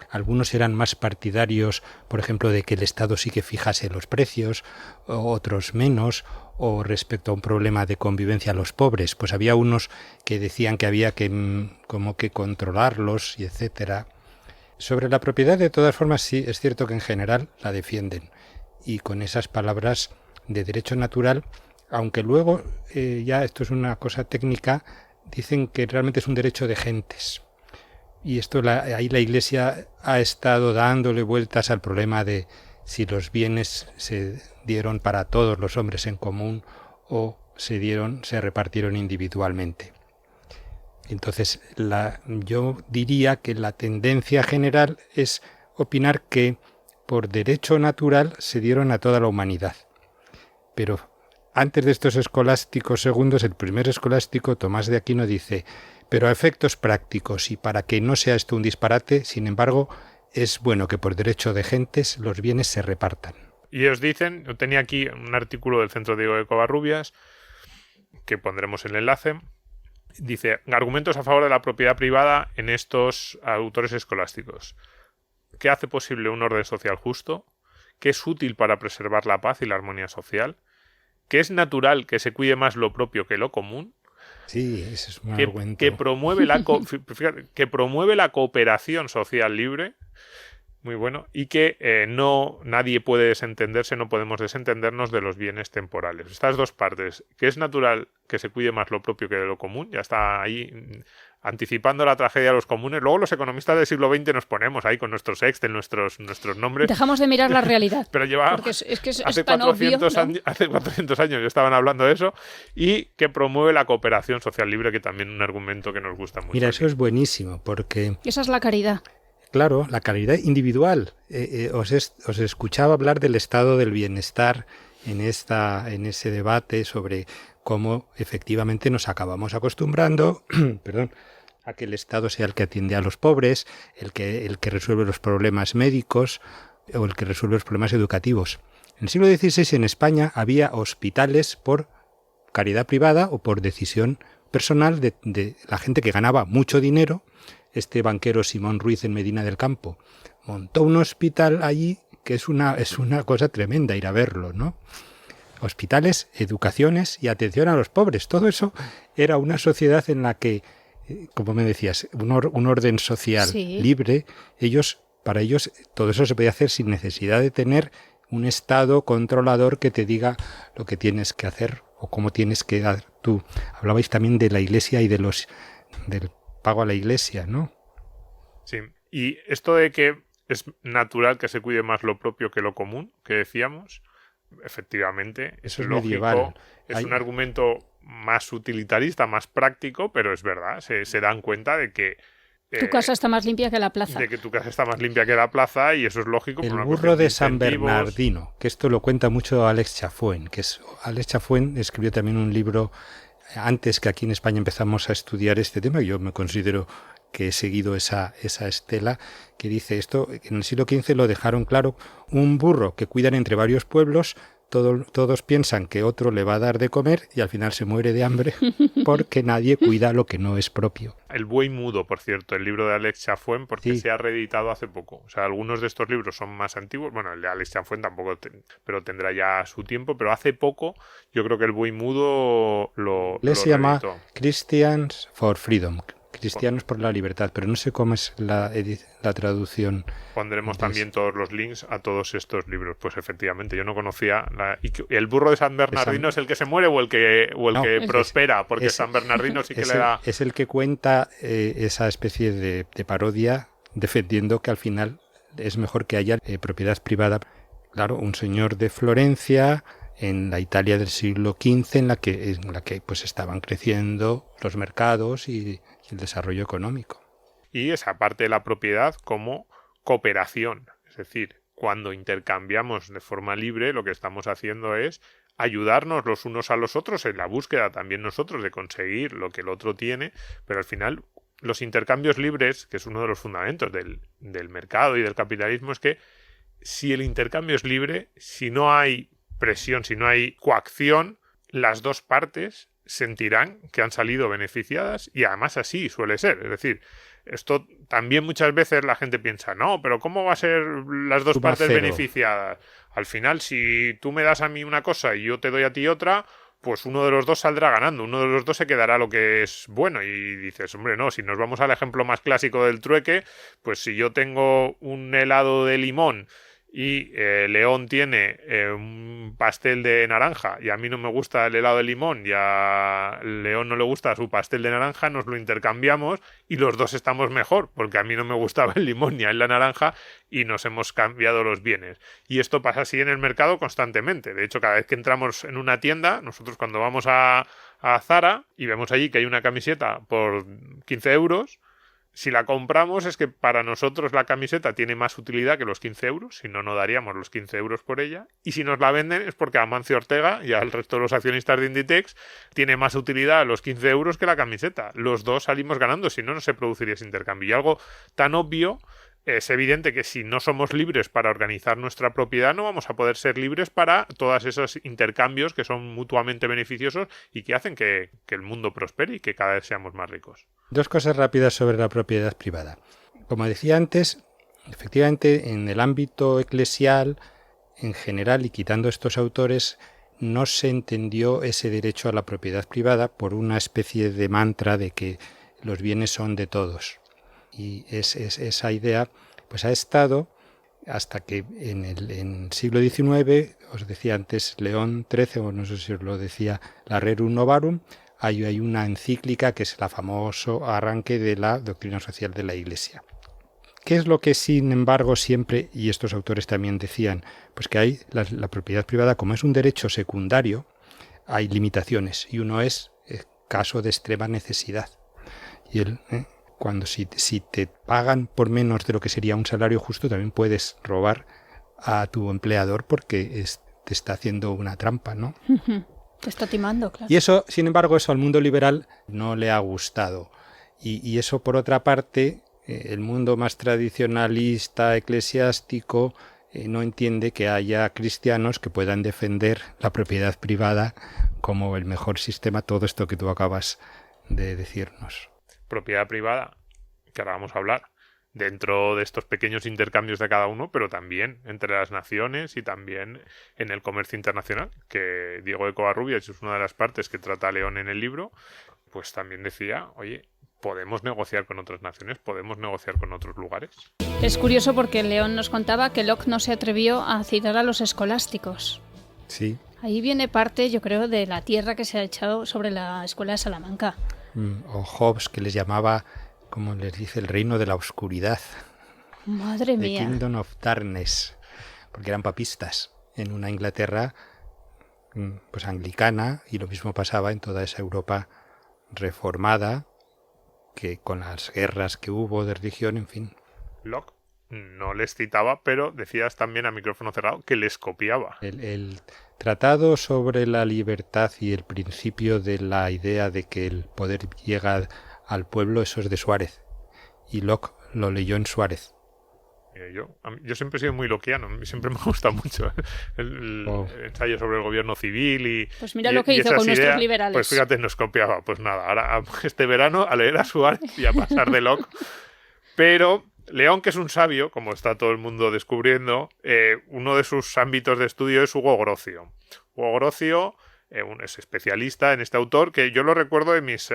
algunos eran más partidarios, por ejemplo, de que el Estado sí que fijase los precios, otros menos, o respecto a un problema de convivencia a los pobres. Pues había unos que decían que había que como que controlarlos y etcétera. Sobre la propiedad, de todas formas, sí, es cierto que en general la defienden. Y con esas palabras de derecho natural, aunque luego, ya esto es una cosa técnica, dicen que realmente es un derecho de gentes. Y esto ahí la Iglesia ha estado dándole vueltas al problema de si los bienes se dieron para todos los hombres en común o se repartieron individualmente. Entonces, yo diría que la tendencia general es opinar que por derecho natural se dieron a toda la humanidad. Pero antes de estos escolásticos segundos, el primer escolástico, Tomás de Aquino, dice: pero a efectos prácticos y para que no sea esto un disparate, sin embargo, es bueno que por derecho de gentes los bienes se repartan. Y os dicen, yo tenía aquí un artículo del Centro Diego de Covarrubias, que pondremos el enlace. Dice, argumentos a favor de la propiedad privada en estos autores escolásticos. ¿Qué hace posible un orden social justo? ¿Qué es útil para preservar la paz y la armonía social? ¿Qué es natural que se cuide más lo propio que lo común? Sí, ese es un argumento. Que promueve la cooperación social libre. muy bueno, y que nadie puede desentenderse, no podemos desentendernos de los bienes temporales. Estas dos partes, que es natural que se cuide más lo propio que de lo común, ya está ahí anticipando la tragedia de los comunes. Luego los economistas del siglo XX nos ponemos ahí con nuestros Excel, nuestros nombres. Dejamos de mirar la realidad. Pero lleva porque es que es hace tan 400 obvio, años, hace 400 años ya estaban hablando de eso, y que promueve la cooperación social libre, que también es un argumento que nos gusta mucho. Mira, eso es buenísimo, porque... Esa es la caridad. Claro, la caridad individual. Os escuchaba hablar del estado del bienestar en ese debate sobre cómo efectivamente nos acabamos acostumbrando, perdón, a que el Estado sea el que atiende a los pobres, el que resuelve los problemas médicos o el que resuelve los problemas educativos. En el siglo XVI en España había hospitales por caridad privada o por decisión personal de la gente que ganaba mucho dinero. Este banquero Simón Ruiz en Medina del Campo montó un hospital allí que es una cosa tremenda ir a verlo, ¿no? Hospitales, educaciones y atención a los pobres. Todo eso era una sociedad en la que, como me decías, un orden social libre. Para ellos todo eso se podía hacer sin necesidad de tener un Estado controlador que te diga lo que tienes que hacer o cómo tienes que dar tú. Hablabais también de la Iglesia y del pago a la Iglesia, ¿no? Sí, y esto de que es natural que se cuide más lo propio que lo común, que decíamos, efectivamente, eso es lógico, medieval. Es un argumento más utilitarista, más práctico, pero es verdad, se dan cuenta de que tu casa está más limpia que la plaza. De que tu casa está más limpia que la plaza, y eso es lógico. El burro de San Bernardino, que esto lo cuenta mucho Alex Chafuen, Alex Chafuen escribió también un libro antes que aquí en España empezamos a estudiar este tema. Yo me considero que he seguido esa estela, que dice esto, en el siglo XV lo dejaron claro: un burro que cuidan entre varios pueblos, todos piensan que otro le va a dar de comer y al final se muere de hambre porque nadie cuida lo que no es propio. El buey mudo, por cierto, el libro de Alex Chafuen, porque se ha reeditado hace poco. O sea, algunos de estos libros son más antiguos. Bueno, el de Alex Chafuen tampoco, pero tendrá ya su tiempo. Pero hace poco, yo creo que el buey mudo lo se llama reeditó. Christians for Freedom. Cristianos por la libertad, pero no sé cómo es la traducción. Pondremos también todos los links a todos estos libros. Pues efectivamente, yo no conocía el burro de San Bernardino. ¿Es el que se muere o el que prospera? Porque San Bernardino sí que le da... Es el que cuenta esa especie de parodia, defendiendo que al final es mejor que haya propiedad privada. Claro, un señor de Florencia, en la Italia del siglo XV, en la que pues estaban creciendo los mercados y el desarrollo económico. Y esa parte de la propiedad como cooperación. Es decir, cuando intercambiamos de forma libre, lo que estamos haciendo es ayudarnos los unos a los otros en la búsqueda también nosotros de conseguir lo que el otro tiene, pero al final los intercambios libres, que es uno de los fundamentos del mercado y del capitalismo, es que si el intercambio es libre, si no hay presión, si no hay coacción, las dos partes sentirán que han salido beneficiadas, y además así suele ser. Es decir, esto también muchas veces la gente piensa, no, pero ¿cómo va a ser las dos partes beneficiadas? Al final, si tú me das a mí una cosa y yo te doy a ti otra, pues uno de los dos saldrá ganando, uno de los dos se quedará lo que es bueno. Y dices, hombre, no, si nos vamos al ejemplo más clásico del trueque, pues si yo tengo un helado de limón y León tiene un pastel de naranja y a mí no me gusta el helado de limón y a León no le gusta su pastel de naranja, nos lo intercambiamos y los dos estamos mejor, porque a mí no me gustaba el limón ni a él la naranja y nos hemos cambiado los bienes. Y esto pasa así en el mercado constantemente. De hecho, cada vez que entramos en una tienda, nosotros cuando vamos a Zara y vemos allí que hay una camiseta por 15 euros, si la compramos es que para nosotros la camiseta tiene más utilidad que los 15 euros, si no, no daríamos los 15 euros por ella. Y si nos la venden es porque a Amancio Ortega y al resto de los accionistas de Inditex tiene más utilidad los 15 euros que la camiseta. Los dos salimos ganando, si no, no se produciría ese intercambio. Y algo tan obvio, es evidente que si no somos libres para organizar nuestra propiedad, no vamos a poder ser libres para todos esos intercambios que son mutuamente beneficiosos y que hacen que el mundo prospere y que cada vez seamos más ricos. Dos cosas rápidas sobre la propiedad privada. Como decía antes, efectivamente, en el ámbito eclesial, en general, y quitando estos autores, no se entendió ese derecho a la propiedad privada por una especie de mantra de que los bienes son de todos. Y esa idea pues ha estado hasta que en el siglo XIX, os decía antes León XIII, o no sé si os lo decía la Rerum Novarum, hay una encíclica que es el famoso arranque de la doctrina social de la Iglesia. ¿Qué es lo que, sin embargo, siempre, y estos autores también decían? Pues que hay la propiedad privada, como es un derecho secundario, hay limitaciones, y uno es caso de extrema necesidad. Y cuando si te pagan por menos de lo que sería un salario justo, también puedes robar a tu empleador porque te está haciendo una trampa, ¿no? Te está timando, claro. Y eso, sin embargo, eso al mundo liberal no le ha gustado. Y eso, por otra parte, el mundo más tradicionalista, eclesiástico, no entiende que haya cristianos que puedan defender la propiedad privada como el mejor sistema, todo esto que tú acabas de decirnos. Propiedad privada, que ahora vamos a hablar, dentro de estos pequeños intercambios de cada uno, pero también entre las naciones y también en el comercio internacional, que Diego de Covarrubias es una de las partes que trata León en el libro, pues también decía, oye, podemos negociar con otras naciones, podemos negociar con otros lugares. Es curioso porque León nos contaba que Locke no se atrevió a citar a los escolásticos. Sí. Ahí viene parte, yo creo, de la tierra que se ha echado sobre la escuela de Salamanca. O Hobbes, que les llamaba, como les dice, el reino de la oscuridad. Madre mía. The Kingdom of Darkness, porque eran papistas en una Inglaterra pues anglicana, y lo mismo pasaba en toda esa Europa reformada, que con las guerras que hubo de religión, en fin. Locke no les citaba, pero decías también a micrófono cerrado que les copiaba. El tratado sobre la libertad y el principio de la idea de que el poder llega al pueblo, eso es de Suárez. Y Locke lo leyó en Suárez. Yo siempre he sido muy lockeano, siempre me gusta mucho el ensayo sobre el gobierno civil y... Pues mira lo que hizo con nuestros liberales. Pues fíjate, nos copiaba. Pues nada, ahora este verano a leer a Suárez y a pasar de Locke. Pero León, que es un sabio, como está todo el mundo descubriendo, uno de sus ámbitos de estudio es Hugo Grocio. Hugo Grocio es especialista en este autor, que yo lo recuerdo en mis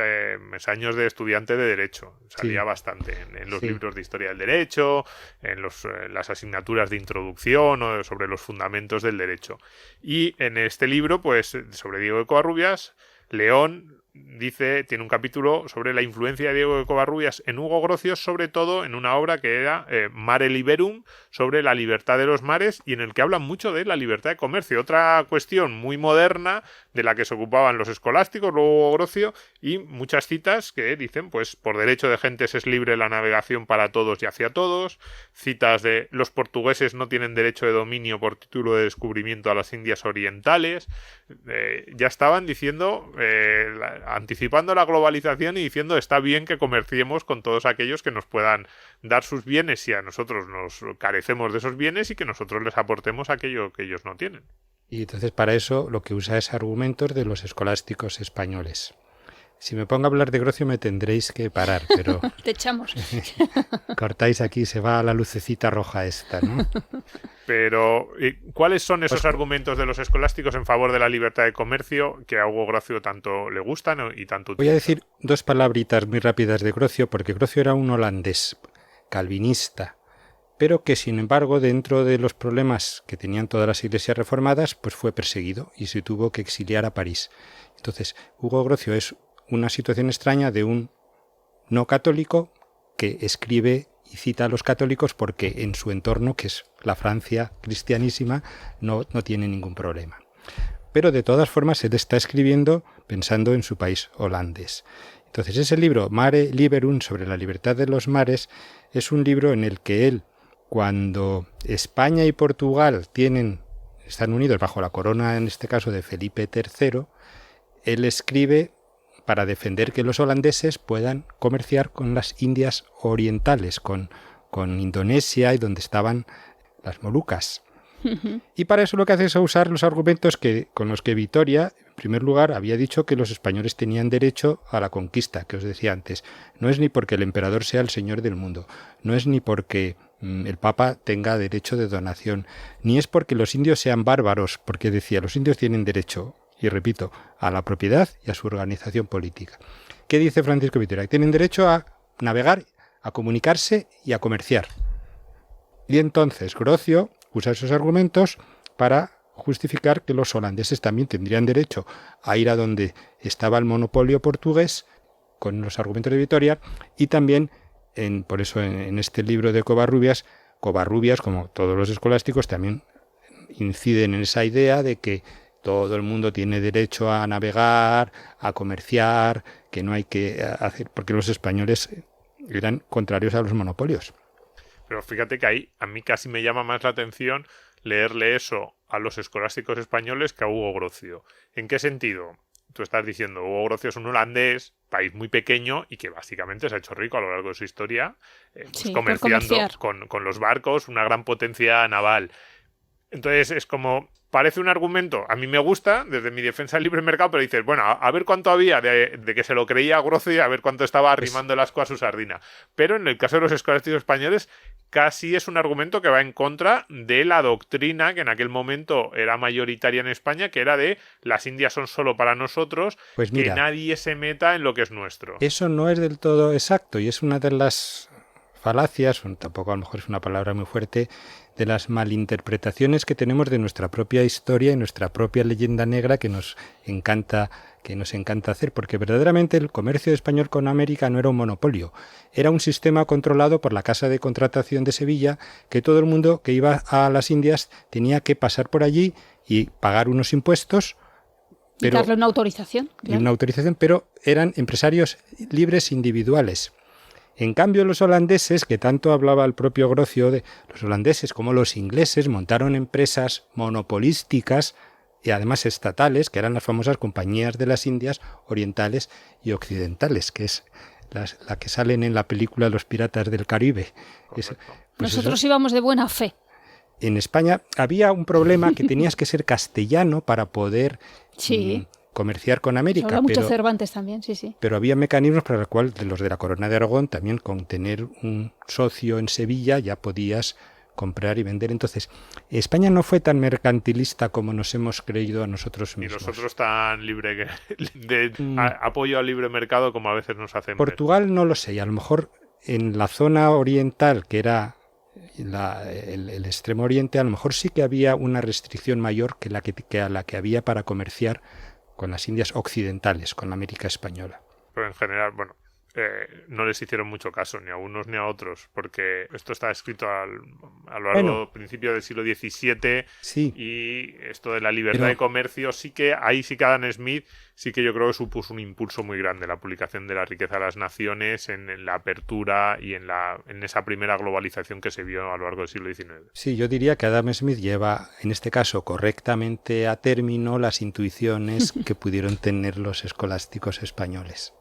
años de estudiante de Derecho. Salía bastante en los libros de Historia del Derecho, en las asignaturas de introducción o sobre los fundamentos del derecho. Y en este libro, pues sobre Diego de Covarrubias, León tiene un capítulo sobre la influencia de Diego de Covarrubias en Hugo Grocio, sobre todo en una obra que era Mare Liberum, sobre la libertad de los mares, y en el que hablan mucho de la libertad de comercio, otra cuestión muy moderna de la que se ocupaban los escolásticos, luego Hugo Grocio, y muchas citas que dicen, pues por derecho de gentes es libre la navegación para todos y hacia todos, citas de los portugueses no tienen derecho de dominio por título de descubrimiento a las Indias Orientales. Ya estaban diciendo, anticipando la globalización y diciendo está bien que comerciemos con todos aquellos que nos puedan dar sus bienes si a nosotros nos carecemos de esos bienes y que nosotros les aportemos aquello que ellos no tienen. Y entonces para eso lo que usa es argumentos de los escolásticos españoles. Si me pongo a hablar de Grocio me tendréis que parar, pero... Te echamos. Cortáis aquí, se va la lucecita roja esta, ¿no? Pero, ¿cuáles son esos argumentos de los escolásticos en favor de la libertad de comercio que a Hugo Grocio tanto le gustan y tanto utilizan? Voy a decir dos palabritas muy rápidas de Grocio, porque Grocio era un holandés calvinista, pero que sin embargo dentro de los problemas que tenían todas las iglesias reformadas, pues fue perseguido y se tuvo que exiliar a París. Entonces, Hugo Grocio es una situación extraña de un no católico que escribe y cita a los católicos porque en su entorno, que es la Francia cristianísima, no tiene ningún problema. Pero de todas formas él está escribiendo pensando en su país holandés. Entonces ese libro, Mare Liberum, sobre la libertad de los mares, es un libro en el que él, cuando España y Portugal están unidos bajo la corona, en este caso de Felipe III, él escribe para defender que los holandeses puedan comerciar con las Indias Orientales, con Indonesia y donde estaban las Molucas. Y para eso lo que hace es usar los argumentos con los que Vitoria, en primer lugar, había dicho que los españoles tenían derecho a la conquista, que os decía antes. No es ni porque el emperador sea el señor del mundo, no es ni porque el Papa tenga derecho de donación, ni es porque los indios sean bárbaros, porque decía, los indios tienen derecho, y repito, a la propiedad y a su organización política. ¿Qué dice Francisco Vitoria? Tienen derecho a navegar, a comunicarse y a comerciar. Y entonces Grocio usa esos argumentos para justificar que los holandeses también tendrían derecho a ir a donde estaba el monopolio portugués con los argumentos de Vitoria, y también, por eso en este libro de Covarrubias, como todos los escolásticos, también inciden en esa idea de que todo el mundo tiene derecho a navegar, a comerciar, que no hay que hacer, porque los españoles eran contrarios a los monopolios. Pero fíjate que ahí a mí casi me llama más la atención leerle eso a los escolásticos españoles que a Hugo Grocio. ¿En qué sentido? Tú estás diciendo, Hugo Grocio es un holandés, país muy pequeño y que básicamente se ha hecho rico a lo largo de su historia, comerciando con los barcos, una gran potencia naval. Entonces es como, parece un argumento, a mí me gusta, desde mi defensa del libre mercado, pero dices, bueno, a ver cuánto había de que se lo creía Grocio y a ver cuánto estaba arrimando el asco a su sardina. Pero en el caso de los escolásticos españoles, casi es un argumento que va en contra de la doctrina que en aquel momento era mayoritaria en España, que era de las Indias son solo para nosotros, pues mira, que nadie se meta en lo que es nuestro. Eso no es del todo exacto y es una de las falacias, tampoco a lo mejor es una palabra muy fuerte, de las malinterpretaciones que tenemos de nuestra propia historia y nuestra propia leyenda negra que nos encanta hacer, porque verdaderamente el comercio español con América no era un monopolio, era un sistema controlado por la Casa de Contratación de Sevilla, que todo el mundo que iba a las Indias tenía que pasar por allí y pagar unos impuestos, y darle una autorización. Claro. Y una autorización, pero eran empresarios libres individuales. En cambio, los holandeses, que tanto hablaba el propio Grocio, de los holandeses como los ingleses, montaron empresas monopolísticas y además estatales, que eran las famosas compañías de las Indias orientales y occidentales, que es la que salen en la película Los Piratas del Caribe. Nosotros íbamos de buena fe. En España había un problema que tenías que ser castellano para poder... Sí. Comerciar con América. Habla mucho Cervantes también, sí. Pero había mecanismos para los cuales los de la Corona de Aragón también con tener un socio en Sevilla ya podías comprar y vender. Entonces, España no fue tan mercantilista como nos hemos creído a nosotros mismos. Y nosotros tan libre apoyo al libre mercado como a veces nos hacen Portugal ver. No lo sé, y a lo mejor en la zona oriental, que era el extremo oriente, a lo mejor sí que había una restricción mayor que la que había para comerciar con las Indias occidentales, con la América española. Pero en general, bueno, no les hicieron mucho caso, ni a unos ni a otros, porque esto está escrito a lo largo del principio del siglo XVII, sí, y esto de la libertad de comercio, sí que Adam Smith sí que yo creo que supuso un impulso muy grande, la publicación de la riqueza de las naciones, en la apertura y en esa primera globalización que se vio a lo largo del siglo XIX. Sí, yo diría que Adam Smith lleva, en este caso, correctamente a término las intuiciones que pudieron tener los escolásticos españoles.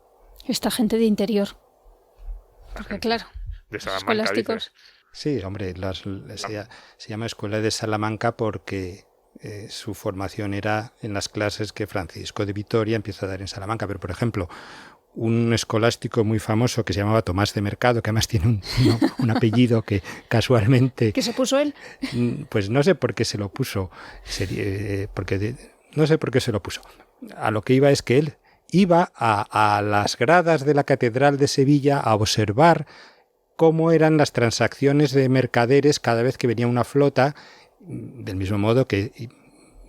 Esta gente de interior. Porque claro, de Salamanca, escolásticos. Sí, hombre, se llama Escuela de Salamanca porque su formación era en las clases que Francisco de Vitoria empieza a dar en Salamanca. Pero, por ejemplo, un escolástico muy famoso que se llamaba Tomás de Mercado, que además tiene un apellido que casualmente... ¿Qué se puso él? Pues no sé por qué se lo puso. No sé por qué se lo puso. A lo que iba es que él iba a las gradas de la Catedral de Sevilla a observar cómo eran las transacciones de mercaderes cada vez que venía una flota, del mismo modo que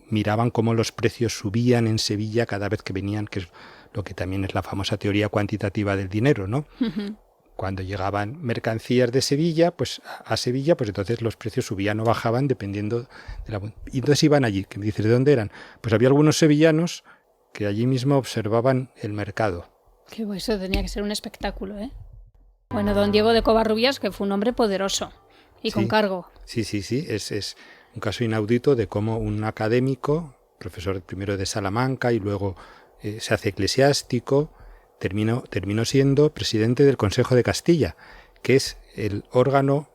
miraban cómo los precios subían en Sevilla cada vez que venían, que es lo que también es la famosa teoría cuantitativa del dinero, ¿no? Uh-huh. Cuando llegaban mercancías de Sevilla, pues a Sevilla, pues entonces los precios subían o bajaban dependiendo de la... Y entonces iban allí, que me dices, ¿de dónde eran? Pues había algunos sevillanos que allí mismo observaban el mercado. Qué bueno, eso tenía que ser un espectáculo, ¿eh? Bueno, don Diego de Covarrubias, que fue un hombre poderoso y con cargo. Sí, es un caso inaudito de cómo un académico, profesor primero de Salamanca y luego se hace eclesiástico, terminó siendo presidente del Consejo de Castilla, que es el órgano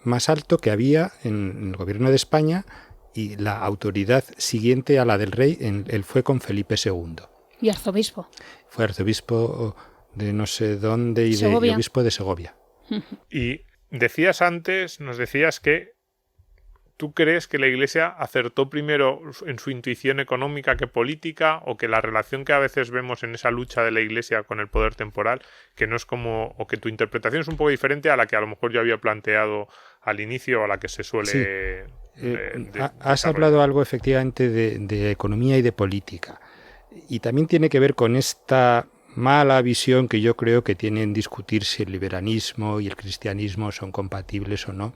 más alto que había en el gobierno de España y la autoridad siguiente a la del rey. Él fue con Felipe II. Y arzobispo. Fue arzobispo de no sé dónde y obispo de Segovia. Y nos decías que tú crees que la Iglesia acertó primero en su intuición económica que política, o que la relación que a veces vemos en esa lucha de la Iglesia con el poder temporal, que no es como, o que tu interpretación es un poco diferente a la que a lo mejor yo había planteado al inicio a la que se suele... Sí. Has hablado algo efectivamente de economía y de política. Y también tiene que ver con esta mala visión que yo creo que tienen discutir si el liberalismo y el cristianismo son compatibles o no,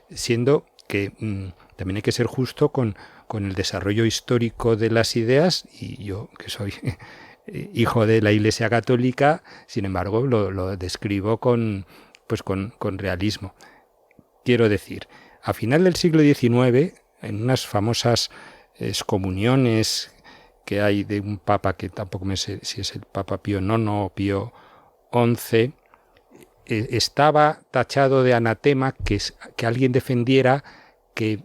siendo que también hay que ser justo con el desarrollo histórico de las ideas, y yo que soy hijo de la Iglesia Católica, sin embargo lo describo con realismo. Quiero decir, a final del siglo XIX, en unas famosas excomuniones que hay de un papa que tampoco me sé si es el Papa Pío IX o Pío XI, estaba tachado de anatema que alguien defendiera que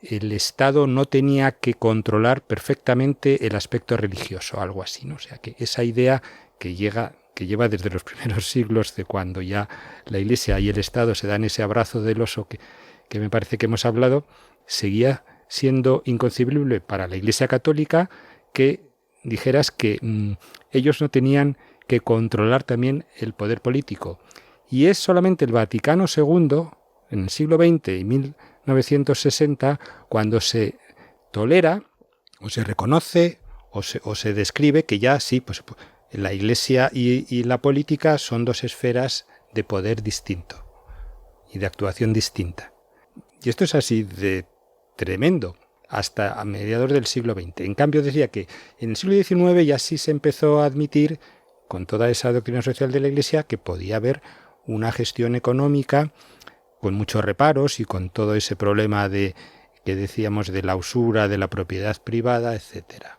el Estado no tenía que controlar perfectamente el aspecto religioso, algo así, ¿no? O sea, que esa idea que lleva desde los primeros siglos, de cuando ya la Iglesia y el Estado se dan ese abrazo del oso que me parece que hemos hablado, seguía siendo inconcebible para la Iglesia Católica que dijeras que ellos no tenían que controlar también el poder político. Y es solamente el Vaticano II, en el siglo XX y 1960, cuando se tolera o se reconoce o se describe que ya sí, pues la Iglesia y la política son dos esferas de poder distinto y de actuación distinta. Y esto es así de tremendo hasta a mediados del siglo XX. En cambio, decía que en el siglo XIX ya sí se empezó a admitir, con toda esa doctrina social de la Iglesia, que podía haber una gestión económica con muchos reparos y con todo ese problema que decíamos de la usura, de la propiedad privada, etcétera.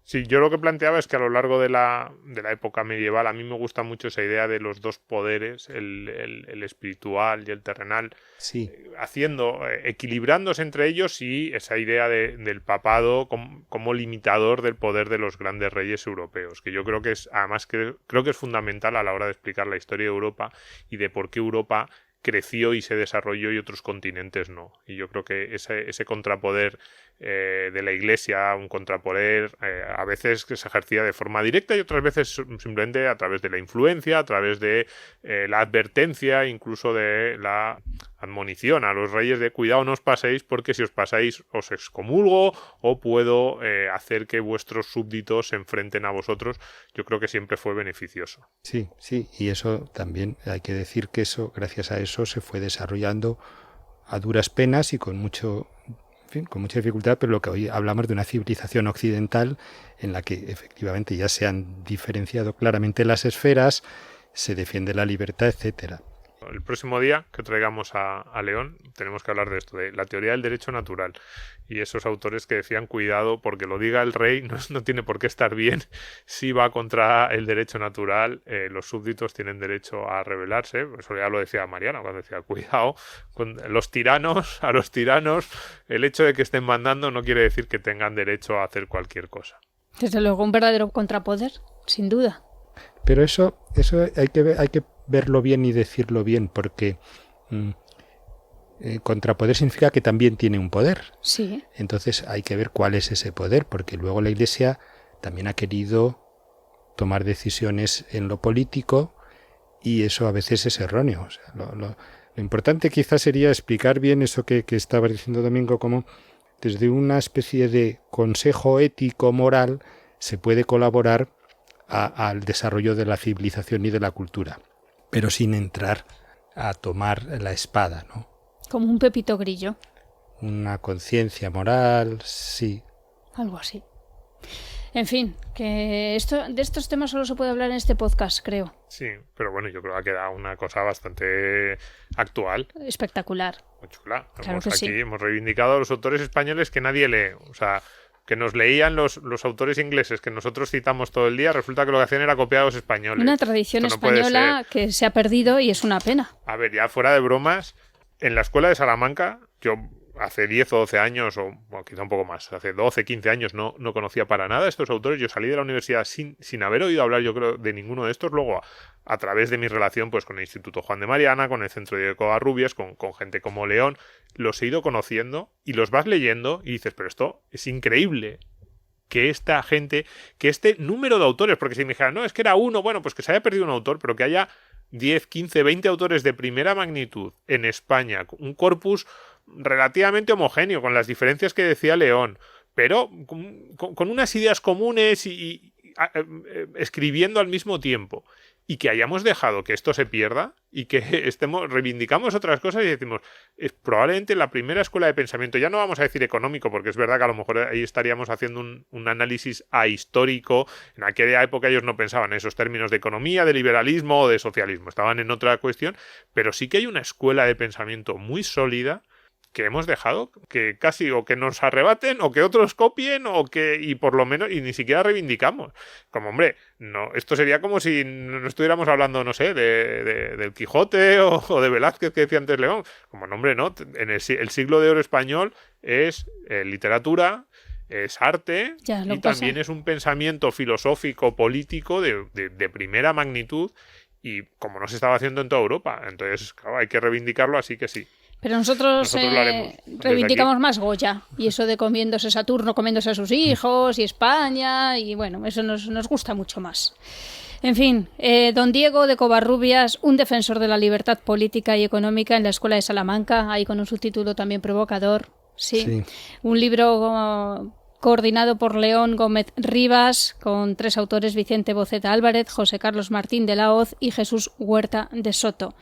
Sí, yo lo que planteaba es que a lo largo de la época medieval a mí me gusta mucho esa idea de los dos poderes, el espiritual y el terrenal, sí, equilibrándose entre ellos, y esa idea del papado como limitador del poder de los grandes reyes europeos, que yo creo que es, además creo que es fundamental a la hora de explicar la historia de Europa y de por qué Europa creció y se desarrolló y otros continentes no. Y yo creo que ese contrapoder de la Iglesia, un contrapoder a veces que se ejercía de forma directa y otras veces simplemente a través de la influencia, a través de la advertencia, incluso de la admonición a los reyes de cuidado, no os paséis, porque si os pasáis os excomulgo o puedo hacer que vuestros súbditos se enfrenten a vosotros. Yo creo que siempre fue beneficioso. Sí, y eso también hay que decir que eso, gracias a eso, se fue desarrollando a duras penas y con mucha dificultad, pero lo que hoy hablamos de una civilización occidental en la que efectivamente ya se han diferenciado claramente las esferas, se defiende la libertad, etcétera. El próximo día que traigamos a León tenemos que hablar de esto, de la teoría del derecho natural y esos autores que decían cuidado porque lo diga el rey no tiene por qué estar bien si va contra el derecho natural, los súbditos tienen derecho a rebelarse, eso ya lo decía Mariana cuando decía cuidado con a los tiranos, el hecho de que estén mandando no quiere decir que tengan derecho a hacer cualquier cosa. Desde luego un verdadero contrapoder, sin duda. Pero eso hay que verlo bien y decirlo bien, porque contrapoder significa que también tiene un poder. Sí. Entonces hay que ver cuál es ese poder, porque luego la Iglesia también ha querido tomar decisiones en lo político y eso a veces es erróneo. O sea, lo importante quizás sería explicar bien eso que estabas diciendo, Domingo, como desde una especie de consejo ético moral se puede colaborar al desarrollo de la civilización y de la cultura, pero sin entrar a tomar la espada, ¿no? Como un Pepito Grillo. Una conciencia moral, sí. Algo así. En fin, que de estos temas solo se puede hablar en este podcast, creo. Sí, pero bueno, yo creo que ha quedado una cosa bastante actual. Espectacular. Muy chula. Claro que sí. Hemos reivindicado a los autores españoles que nadie lee, o sea, que nos leían los autores ingleses que nosotros citamos todo el día, resulta que lo que hacían era copiar a los españoles. Una tradición española que se ha perdido y es una pena. A ver, ya fuera de bromas, en la escuela de Salamanca, yo hace 10 o 12 años, o bueno, quizá un poco más, hace 12, 15 años no conocía para nada a estos autores. Yo salí de la universidad sin haber oído hablar, yo creo, de ninguno de estos. Luego, a través de mi relación pues con el Instituto Juan de Mariana, con el Centro de Covarrubias, con gente como León, los he ido conociendo y los vas leyendo y dices, pero esto es increíble. Que esta gente, que este número de autores, porque si me dijeran, no, es que era uno, bueno, pues que se haya perdido un autor, pero que haya 10, 15, 20 autores de primera magnitud en España, un corpus relativamente homogéneo, con las diferencias que decía León, pero con unas ideas comunes y escribiendo al mismo tiempo, y que hayamos dejado que esto se pierda y que reivindicamos otras cosas y decimos, es probablemente la primera escuela de pensamiento, ya no vamos a decir económico, porque es verdad que a lo mejor ahí estaríamos haciendo un análisis ahistórico. En aquella época ellos no pensaban en esos términos de economía, de liberalismo o de socialismo, estaban en otra cuestión, pero sí que hay una escuela de pensamiento muy sólida que hemos dejado que casi o que nos arrebaten o que otros copien y por lo menos y ni siquiera reivindicamos. Como, hombre, no, esto sería como si no estuviéramos hablando, no sé, del Quijote o de Velázquez, que decía antes León. Como, no, hombre, no, en el siglo de oro español es literatura, es arte y también es un pensamiento filosófico, político de primera magnitud, y como no se estaba haciendo en toda Europa. Entonces, claro, hay que reivindicarlo, así que sí. Pero nosotros reivindicamos más Goya, y eso de comiéndose Saturno, comiéndose a sus hijos, y España, y bueno, eso nos gusta mucho más. En fin, don Diego de Covarrubias, un defensor de la libertad política y económica en la Escuela de Salamanca, ahí con un subtítulo también provocador, sí. Un libro coordinado por León Gómez Rivas, con 3 autores: Vicente Boceta Álvarez, José Carlos Martín de la Hoz y Jesús Huerta de Soto.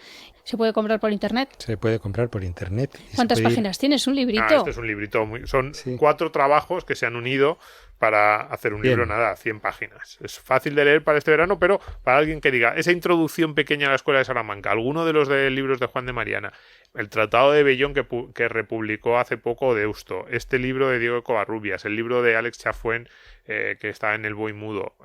¿Se puede comprar por internet? Se puede comprar por internet. ¿Cuántas páginas tienes? ¿Un librito? Este es un librito. Son 4 trabajos que se han unido para hacer un libro, 100 páginas. Es fácil de leer para este verano, pero para alguien que diga, esa introducción pequeña a la Escuela de Salamanca, alguno de los libros de Juan de Mariana, el Tratado de Bellón que republicó hace poco Deusto, este libro de Diego de Covarrubias, el libro de Alex Chafuén, que está en El Buey Mudo,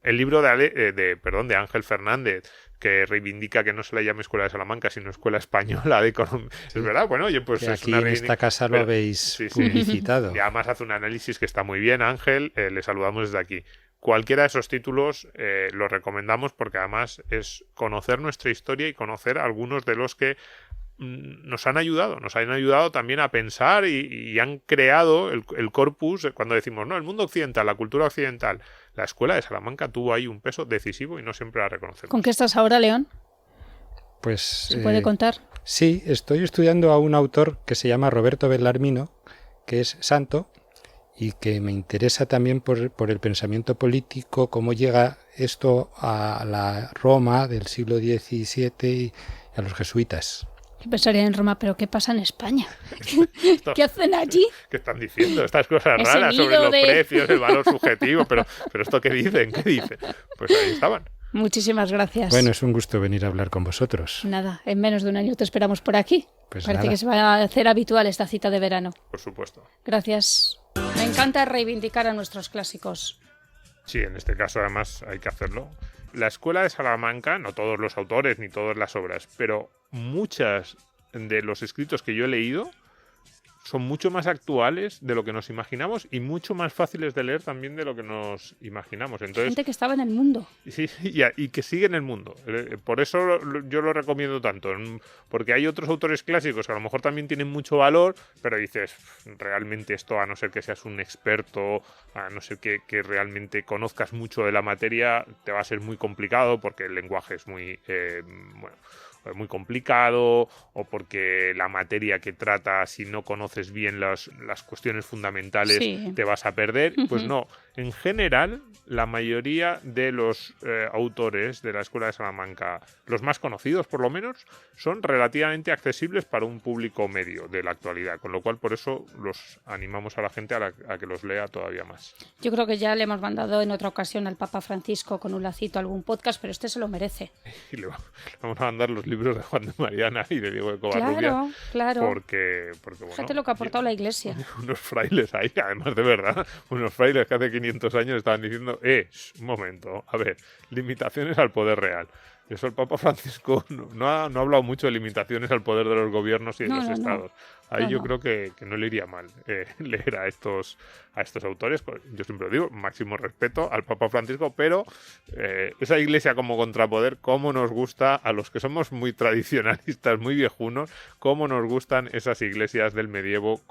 el libro de Ángel Fernández, que reivindica que no se le llame Escuela de Salamanca, sino Escuela Española de Economía. Es verdad, bueno, oye, pues es aquí en esta casa lo habéis publicitado. Y además hace un análisis que está muy bien, Ángel, le saludamos desde aquí. Cualquiera de esos títulos los recomendamos, porque además es conocer nuestra historia y conocer algunos de los que nos han ayudado también a pensar y han creado el corpus. Cuando decimos, no, el mundo occidental, la cultura occidental, la Escuela de Salamanca tuvo ahí un peso decisivo y no siempre la reconocemos. ¿Con qué estás ahora, León? Pues ¿se puede contar? Sí, estoy estudiando a un autor que se llama Roberto Bellarmino, que es santo y que me interesa también por el pensamiento político, cómo llega esto a la Roma del siglo XVII y a los jesuitas. Yo pensaría en Roma, pero ¿qué pasa en España? ¿Qué hacen allí? ¿Qué están diciendo? Estas cosas raras sobre los precios, el valor subjetivo, pero ¿esto qué dicen? ¿Qué dicen? Pues ahí estaban. Muchísimas gracias. Bueno, es un gusto venir a hablar con vosotros. Nada, en menos de un año te esperamos por aquí. Pues parece nada. que se va a hacer habitual esta cita de verano. Por supuesto. Gracias. Me encanta reivindicar a nuestros clásicos. Sí, en este caso además hay que hacerlo. La Escuela de Salamanca, no todos los autores ni todas las obras, pero muchas de los escritos que yo he leído son mucho más actuales de lo que nos imaginamos y mucho más fáciles de leer también de lo que nos imaginamos. Entonces, gente que estaba en el mundo. Sí, y que sigue en el mundo. Por eso yo lo recomiendo tanto, porque hay otros autores clásicos que a lo mejor también tienen mucho valor, pero dices, realmente esto, a no ser que seas un experto, a no ser que realmente conozcas mucho de la materia, te va a ser muy complicado porque el lenguaje es muy muy complicado, o porque la materia que trata, si no conoces bien las cuestiones fundamentales, te vas a perder. Pues no, en general, la mayoría de los autores de la Escuela de Salamanca, los más conocidos por lo menos, son relativamente accesibles para un público medio de la actualidad, con lo cual por eso los animamos a la gente a que los lea todavía más. Yo creo que ya le hemos mandado en otra ocasión al Papa Francisco con un lacito algún podcast, pero este se lo merece. Y le vamos a mandar los libros de Juan de Mariana y de Diego de Covarrubias. Claro. Porque bueno, fíjate lo que ha aportado la Iglesia. Unos frailes ahí, además de verdad, unos frailes que hace 500 años estaban diciendo, un momento, a ver, limitaciones al poder real. Eso el Papa Francisco no ha hablado mucho de limitaciones al poder de los gobiernos y de los estados. Ahí yo no. creo que no le iría mal leer a estos autores. Pues yo siempre lo digo, máximo respeto al Papa Francisco, pero esa iglesia como contrapoder, cómo nos gusta a los que somos muy tradicionalistas, muy viejunos, cómo nos gustan esas iglesias del medievo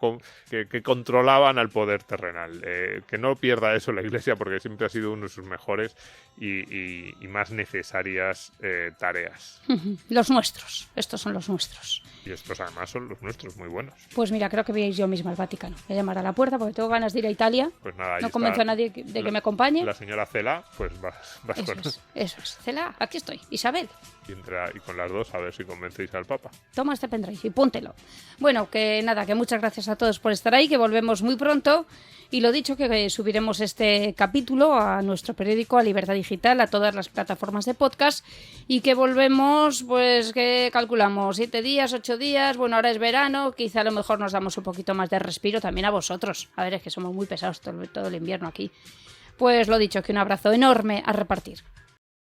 que controlaban al poder terrenal. Que no pierda eso la iglesia, porque siempre ha sido uno de sus mejores y más necesarias tareas. Los nuestros, estos son los nuestros. Y estos además son los nuestros, muy buenos. Pues mira, creo que voy a ir yo misma al Vaticano. Voy a llamar a la puerta porque tengo ganas de ir a Italia. Pues nada, ahí No está convenzo a nadie de que me acompañe. La señora Cela, pues vas Eso con es. Cela, aquí estoy. Isabel, y con las dos a ver si convencéis al Papa. toma este pendrive y póntelo. Bueno, que nada, que muchas gracias a todos por estar ahí, que volvemos muy pronto. Y lo dicho, que subiremos este capítulo a nuestro periódico, a Libertad Digital, a todas las plataformas de podcast, y que volvemos, pues, que calculamos 7 días, 8 días, bueno, ahora es verano, quizá a lo mejor nos damos un poquito más de respiro también a vosotros. A ver, es que somos muy pesados todo el invierno aquí. Pues lo dicho, que un abrazo enorme a repartir.